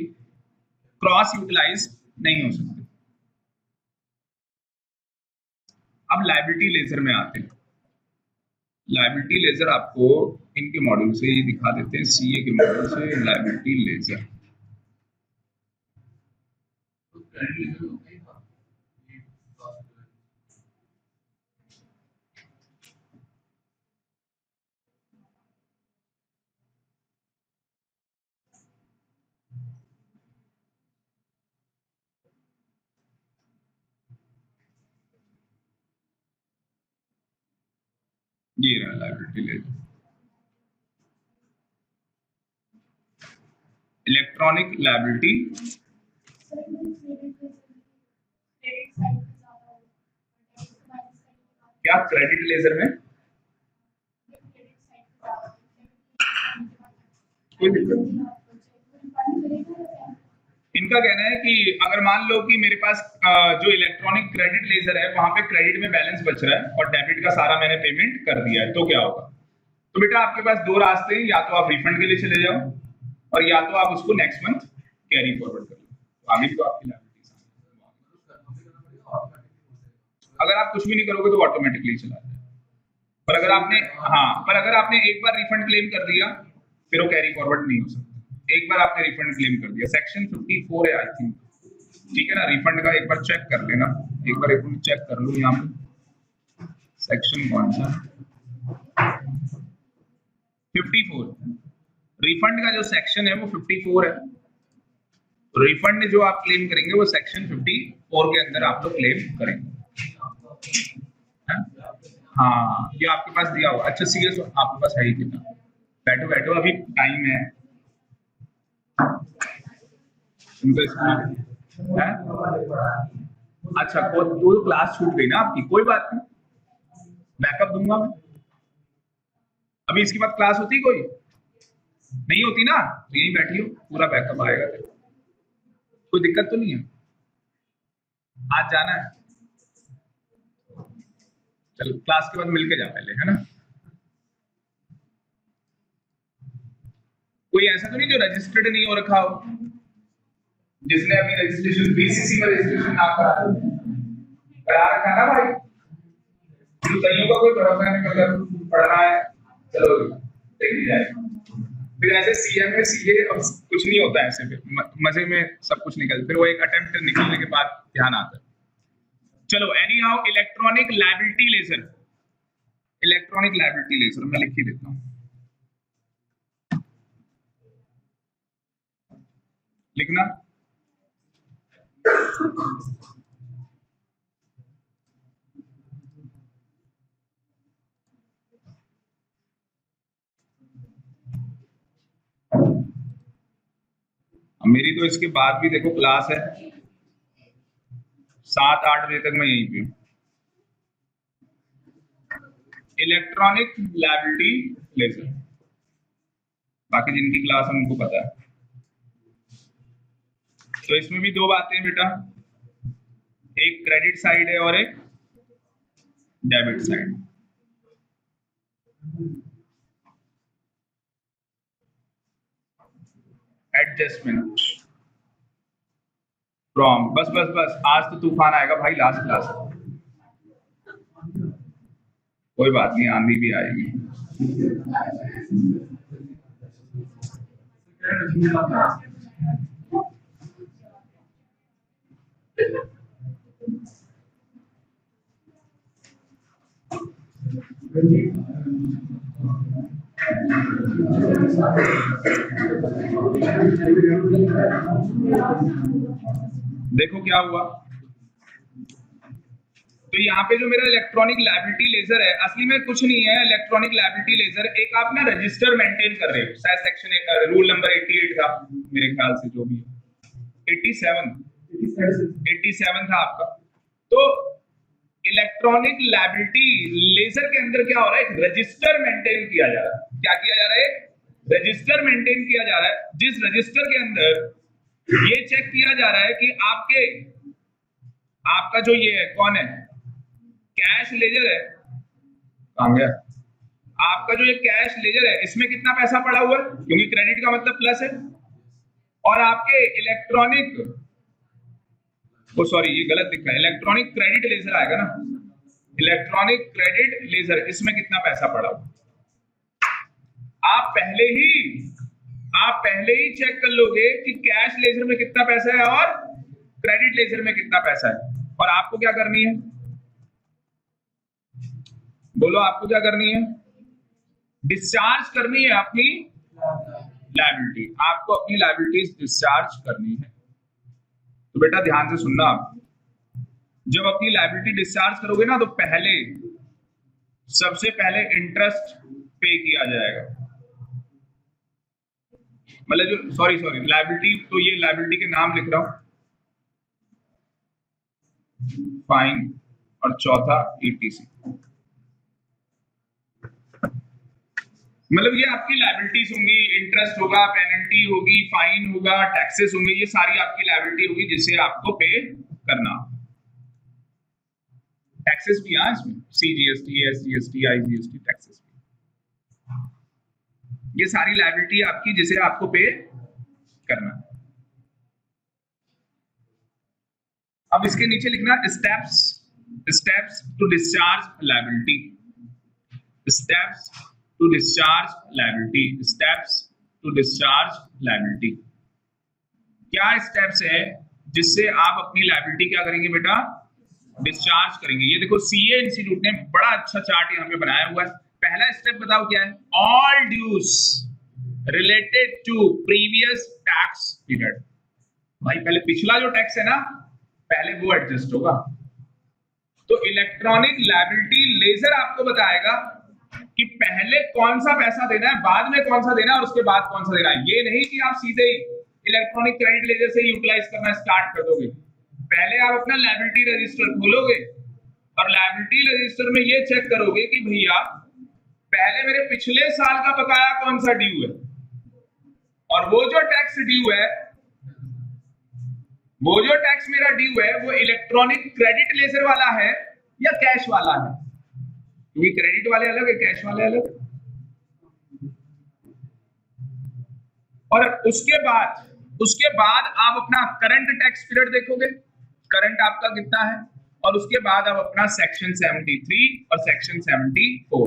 क्रॉस यूटिलाइज नहीं हो सकते। अब लायबिलिटी लेजर में आते हैं। लायबिलिटी लेजर आपको इनके मॉड्यूल से ही दिखा देते हैं, सीए के मॉड्यूल से लायबिलिटी लेजर। ये रहा लायबिलिटी लेजर, इलेक्ट्रॉनिक लायबिलिटी। क्या क्रेडिट लेजर में कोई दिक्कत, इनका कहना है कि अगर मान लो कि मेरे पास जो इलेक्ट्रॉनिक क्रेडिट लेजर है वहां पे क्रेडिट में बैलेंस बच रहा है और डेबिट का सारा मैंने पेमेंट कर दिया है, तो क्या होगा। तो बेटा आपके पास दो रास्ते हैं, या तो आप रिफंड के लिए चले जाओ और या तो आप उसको नेक्स्ट मंथ कैरी फॉरवर्ड कर लो। तो आगे भी तो आपकी लायबिलिटी, अगर आप कुछ भी नहीं करोगे तो ऑटोमेटिकली चला जाए। पर अगर आपने, हाँ, पर अगर आपने एक बार रिफंड क्लेम कर दिया फिर वो कैरी फॉरवर्ड नहीं हो सकता। एक बार आपने रिफंड क्लेम कर दिया, सेक्शन 54 है आई थिंक, ठीक है ना। रिफंड का एक बार चेक कर लेना, एक बार रिफंड चेक कर लो यहाँ पे सेक्शन कौन सा 54, रिफंड का जो सेक्शन है वो 54 है। रिफंड जो आप क्लेम करेंगे वो सेक्शन 54 के अंदर आप लोग क्लेम करेंगे। हाँ ये आपके पास दिया हुआ, अच्छा सीरियस आपके पास है ही कितना, बैठो बैठो अभी टाइम है। उनको स्कूल है, अच्छा तो क्लास छूट गई ना आपकी, कोई बात नहीं, बैकअप दूंगा मैं। अभी इसके बाद क्लास होती कोई नहीं होती ना, तो यहीं बैठी हो, पूरा बैकअप आएगा, कोई दिक्कत तो नहीं है। आज जाना है, चलो क्लास के बाद मिलके जा पहले, है ना। कोई ऐसा तो नहीं जो रजिस्टर्ड नहीं हो रखा हो, जिसने अभी रजिस्ट्रेशन बीसीसी में रजिस्ट्रेशन ना करा रखा ना भाई, तो कईयों का कोई भरोसा नहीं, मतलब पढ़ना है चलो देख ली जाए, फिर ऐसे सीएम में सीए अब कुछ नहीं होता है, ऐसे फिर मजे में सब कुछ निकल, फिर वो एक अटेम्प्ट निकलने के बाद ध्यान आता है। चलो anyhow electronic liability ledger, electronic liability ledger मैं लिख ही देता हूँ, लिखना मेरी तो इसके बाद भी देखो क्लास है 7-8 बजे तक मैं यहीं पे हूँ। इलेक्ट्रॉनिक लायबिलिटी लेजर, बाकी जिनकी क्लास है उनको पता है। तो इसमें भी दो बातें हैं बेटा, एक क्रेडिट साइड है और एक डेबिट साइड। एडजस्टमेंट फ्रॉम, बस बस बस आज तो तूफान आएगा भाई, लास्ट क्लास, कोई बात नहीं आंधी भी आएगी। देखो क्या हुआ, तो यहाँ पे जो मेरा इलेक्ट्रॉनिक लायबिलिटी लेजर है, असली में कुछ नहीं है इलेक्ट्रॉनिक लायबिलिटी लेजर, एक आप ना रजिस्टर मेंटेन कर रहे हो, शायद सेक्शन रूल नंबर 88 था मेरे ख्याल से, जो भी 87 था आपका। तो इलेक्ट्रॉनिक लायबिलिटी लेजर के अंदर क्या हो रहा है, एक रजिस्टर मेंटेन किया जा रहा है। क्या किया जा रहा है, रजिस्टर मेंटेन किया जा रहा है, जिस रजिस्टर के अंदर ये चेक किया जा रहा है कि आपका जो ये है कौन है, कैश लेजर है, कहां गया आपका जो ये कैश लेजर है, इसमें कितना पैसा पड़ा हुआ है, क्योंकि क्रेडिट का मतलब प्लस है, और आपके इलेक्ट्रॉनिक, ओ सॉरी ये गलत दिख रहा है, इलेक्ट्रॉनिक क्रेडिट लेजर आएगा ना, इलेक्ट्रॉनिक क्रेडिट लेजर, इसमें कितना पैसा पड़ा हुआ, आप पहले ही चेक कर लोगे कि कैश लेजर में कितना पैसा है और क्रेडिट लेजर में कितना पैसा है, और आपको क्या करनी है, बोलो आपको क्या करनी है, डिस्चार्ज करनी है अपनी लायबिलिटी, आपको अपनी लायबिलिटीज डिस्चार्ज करनी है। तो बेटा ध्यान से सुनना, आप जब अपनी लायबिलिटी डिस्चार्ज करोगे ना, तो सबसे पहले इंटरेस्ट पे किया जाएगा, मतलब जो सॉरी लायबिलिटी, तो ये लायबिलिटी के नाम लिख रहा हूं, फाइन और चौथा ईटीसी, मतलब ये आपकी लायबिलिटीज होंगी, इंटरेस्ट होगा, पेनल्टी होगी, फाइन होगा, टैक्सेस होंगे, ये सारी आपकी लायबिलिटी होगी जिसे आपको पे करना। टैक्सेस भी है इसमें, सीजीएसटी, एसजीएसटी, आईजीएसटी टैक्सेस भी, ये सारी लायबिलिटी आपकी जिसे आपको पे करना। अब इसके नीचे लिखना steps to discharge liability, steps to discharge liability, steps to discharge liability. क्या स्टेप्स है जिससे आप अपनी लायबिलिटी क्या करेंगे बेटा, डिस्चार्ज करेंगे। ये देखो सीए इंस्टीट्यूट ने बड़ा अच्छा चार्ट यहाँ पे बनाया हुआ है। पहला स्टेप बताओ क्या है, all dues related to previous tax period. भाई पहले पिछला जो टैक्स है ना, पहले वो एडजस्ट होगा। तो इलेक्ट्रॉनिक लायबिलिटी लेजर आपको बताएगा कि पहले कौन सा पैसा देना है, बाद में कौन सा देना है और उसके बाद कौन सा देना है। ये नहीं कि आप सीधे ही इलेक्ट्रॉनिक क्रेडिट लेजर से यूटिलाइज करना स्टार्ट कर दोगे। पहले आप अपना लायबिलिटी रजिस्टर खोलोगे और लायबिलिटी रजिस्टर में ये चेक करोगे कि भैया पहले मेरे पिछले साल का बकाया कौन सा ड्यू है, और वो जो टैक्स ड्यू है, वो जो टैक्स मेरा ड्यू है वो इलेक्ट्रॉनिक क्रेडिट लेजर वाला है या कैश वाला है, क्योंकि क्रेडिट वाले अलग है, कैश वाले अलग है। और उसके बाद आप अपना करंट टैक्स पीरियड देखोगे, करंट आपका कितना है, और उसके बाद आप अपना सेक्शन 73 और सेक्शन 74।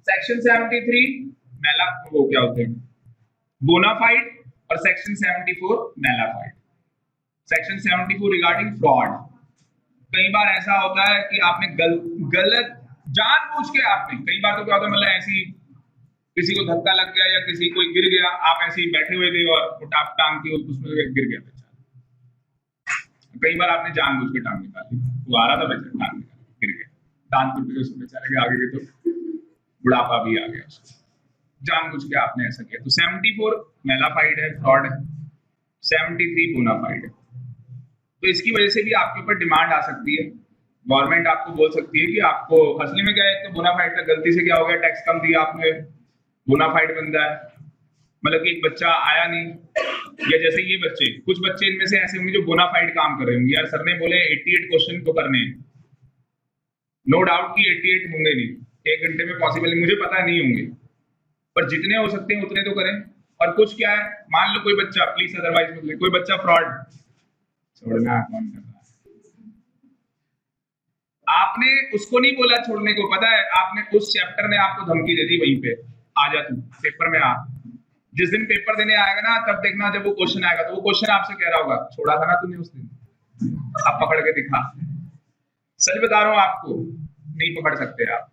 सेक्शन 73 मैला वो क्या होते हैं, बोनाफाइड, और section 74 malafide. Section 74 regarding fraud. कई बार ऐसा होता है कि आपने गलत जानबूझ के आपने, कई बार तो क्या होता है मतलब ऐसी किसी को धक्का लग गया या किसी कोई गिर गया, आप ऐसे ही बैठे हुए थे और टांग की उसमें गिर गया बेचारा। कई बार आपने जानबूझ के टांग निकाली, वो आ रहा था बेचारा, टांग निकाली गिर गया, दांत टूट गए उसमें बेचारे के आगे के, तो बुढ़ापा भी आ गया उसको, जानबूझ के आपने ऐसा किया। तो 74 मैलाफाइड है, फ्रॉड है, 73 बोनाफाइड है। तो इसकी वजह से भी आपके ऊपर डिमांड आ सकती है। गवर्नमेंट आपको बोल सकती है कि आपको असली में क्या है, तो बोनाफाइड का गलती से क्या हो गया, टैक्स कम दिया आपने, बोनाफाइड बंदा है, मतलब कि एक बच्चा आया नहीं, या जैसे ये बच्चे, कुछ बच्चे इनमें से ऐसे होंगे जो बोनाफाइड काम कर रहे होंगे, यार सर ने बोले 88 क्वेश्चन तो करने हैं, नो डाउट कि 88 होंगे नहीं, 1 घंटे में पॉसिबल नहीं, मुझे पता नहीं होंगे, पर जितने हो सकते हैं उतने तो करें। और कुछ क्या है, मान लो कोई बच्चा, प्लीज अदरवाइज बोले, कोई बच्चा फ्रॉड, छोड़ना कौन कर रहा है, आपने उसको नहीं बोला छोड़ने को, पता है आपने, उस चैप्टर ने आपको धमकी दे दी, वहीं पे आ जा तू पेपर में आ, जिस दिन पेपर देने आएगा ना तब देखना, जब वो क्वेश्चन आएगा तो वो क्वेश्चन आपसे कह रहा होगा, छोड़ा था ना तूने उस दिन, आप पकड़ के दिखा। सच बता रहा हूं आपको, नहीं पकड़ सकते आप,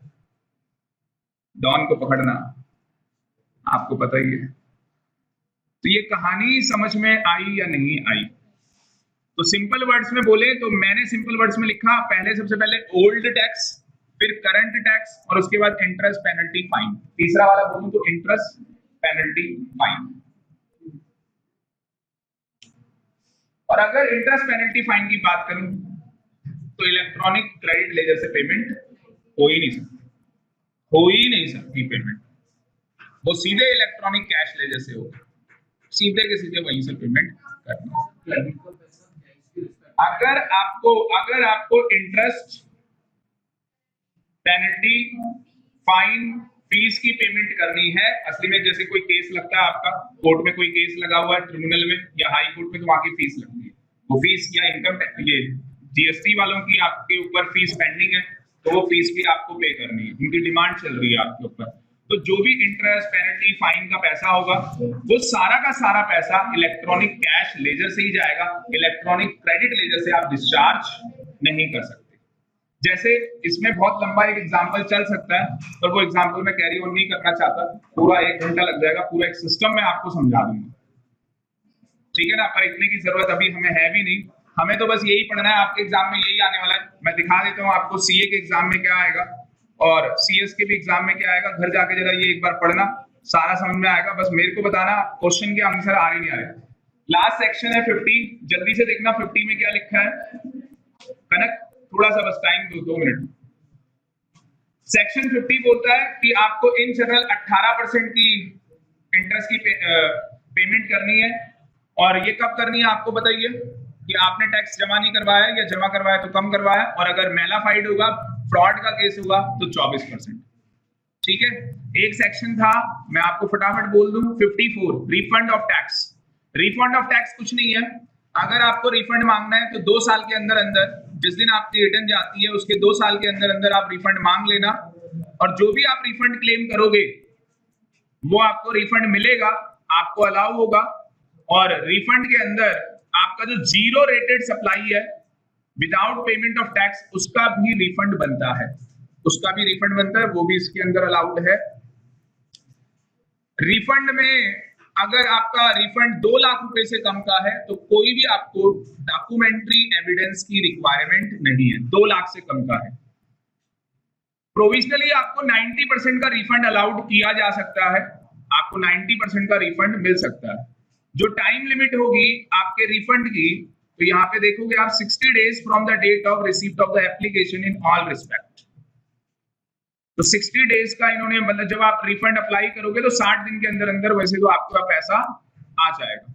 डॉन को पकड़ना आपको पता ही है। तो ये कहानी समझ में आई या नहीं आई? तो सिंपल वर्ड्स में बोले तो मैंने सिंपल वर्ड्स में लिखा, पहले सबसे पहले ओल्ड टैक्स, फिर करंट टैक्स, और उसके बाद इंटरेस्ट, पेनल्टी, फाइन। तीसरा वाला बोलूं तो इंटरेस्ट, पेनल्टी, फाइन। और अगर इंटरेस्ट, पेनल्टी, फाइन की बात करूं तो इलेक्ट्रॉनिक क्रेडिट लेजर से पेमेंट हो ही नहीं सकती, हो ही नहीं सकती पेमेंट, वो सीधे इलेक्ट्रॉनिक कैश लेजर से होगा, सीधे के सीधे वहीं से पेमेंट करना। अगर आपको इंटरेस्ट, पेनल्टी, फाइन, फीस की पेमेंट करनी है, असली में जैसे कोई केस लगता है आपका, कोर्ट में कोई केस लगा हुआ है ट्रिब्यूनल में या हाई कोर्ट में, तो वहां की फीस लगती है, वो फीस या इनकम टैक्स, ये जीएसटी वालों की आपके ऊपर फीस पेंडिंग है, तो वो फीस भी आपको पे करनी है, उनकी डिमांड चल रही है आपके ऊपर। तो जो भी इंटरेस्ट, पेनल्टी, फाइन का पैसा होगा, वो सारा का सारा पैसा इलेक्ट्रॉनिक कैश लेजर से ही जाएगा, इलेक्ट्रॉनिक क्रेडिट लेजर से आप डिस्चार्ज नहीं कर सकते। जैसे इसमें बहुत लंबा एक एग्जांपल चल सकता है, पर वो एग्जांपल मैं कैरी ऑन नहीं करना चाहता, पूरा 1 घंटा लग जाएगा, पूरा एक सिस्टम में आपको समझा दूंगा, ठीक है ना, पर इतने की जरूरत अभी हमें है भी नहीं, हमें तो बस यही पढ़ना है, आपके एग्जाम में यही आने वाला है। मैं दिखा देता हूँ आपको सीए के एग्जाम में क्या आएगा और सीएस के भी एग्जाम में क्या आएगा, घर जाके जरा ये एक बार पढ़ना, सारा समझ में आएगा, बस मेरे को बताना क्वेश्चन के आंसर आ रही नहीं आ रहे। लास्ट सेक्शन है 50, जल्दी से देखना 50 में क्या लिखा है, कनक थोड़ा सा बस टाइम दो, 2 मिनट। सेक्शन 50 बोलता है कि आपको इन जनरल 18% की इंटरेस्ट की पेमेंट करनी है, और ये कब करनी है आपको बताइए, कि आपने टैक्स जमा नहीं करवाया या जमा करवाया तो कम करवाया, और अगर मैलाफाइड होगा, फ्रॉड का केस होगा तो 24%, ठीक है। एक सेक्शन था, मैं आपको फटाफट बोल दूं, 54 refund of tax. Refund of tax कुछ नहीं है, अगर आपको रिफंड मांगना है तो 2 साल के अंदर अंदर, जिस दिन आपकी रिटर्न जाती है उसके 2 साल के अंदर अंदर आप रिफंड मांग लेना, और जो भी आप रिफंड क्लेम करोगे वो आपको रिफंड मिलेगा। आपको अलाउ होगा, और रिफंड के अंदर आपका जो जीरो रेटेड सप्लाई है विदाउट पेमेंट ऑफ टैक्स उसका भी रिफंड बनता है, उसका भी रिफंड बनता है, वो भी इसके अंदर अलाउड है। रिफंड में अगर आपका रिफंड 2 लाख रुपए से कम का है तो कोई भी आपको डॉक्यूमेंट्री एविडेंस की रिक्वायरमेंट नहीं है, 2 लाख से कम का है। प्रोविजनली आपको 90% का रिफंड अलाउड किया जा सकता है, आपको 90% का रिफंड मिल सकता है। जो टाइम लिमिट होगी आपके रिफंड की, तो यहाँ पे देखोगे आप 60 days from the date of receipt of the application in all respect. तो 60 डेज का इन्होंने, मतलब जब आप रिफंड अप्लाई करोगे तो 60 दिन के अंदर अंदर वैसे तो आपका पैसा आ जाएगा।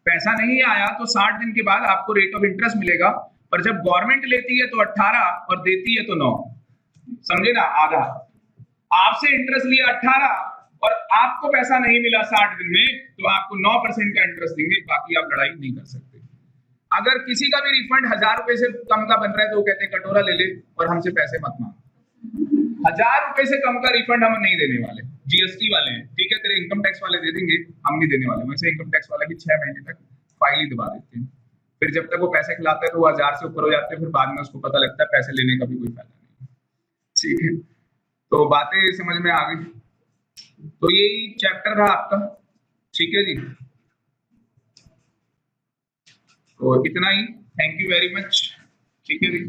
पैसा नहीं आया तो 60 दिन के बाद आपको रेट ऑफ इंटरेस्ट मिलेगा, पर जब गवर्नमेंट लेती है तो 18 और देती है तो 9, समझे ना, आधा। आपसे इंटरेस्ट लिया 18 और आपको पैसा नहीं मिला 60 दिन में, तो आपको 9% का इंटरेस्ट देंगे, बाकी आप लड़ाई नहीं कर सकते। अगर किसी का भी रिफंड 1000 रुपए से कम का बन रहा है तो वो कहते हैं कटोरा ले ले और हमसे पैसे मत मांग। 1000 रुपए से कम का रिफंड हम नहीं देने वाले, जीएसटी वाले हैं, ठीक है, तेरे इनकम टैक्स वाले दे देंगे, हम नहीं देने वाले। वैसे इनकम टैक्स वाले भी 6 महीने तक फाइल ही दबा देते हैं, फिर जब तक वो पैसे खिलाते हैं तो वो 1000 से ऊपर हो जाते हैं, फिर बाद में उसको पता लगता है पैसे लेने का भी कोई फायदा नहीं, ठीक है। तो बातें समझ में आ गई। तो यही चैप्टर रहा आपका, ठीक है जी। तो इतना ही, थैंक यू वेरी मच, ठीक है जी।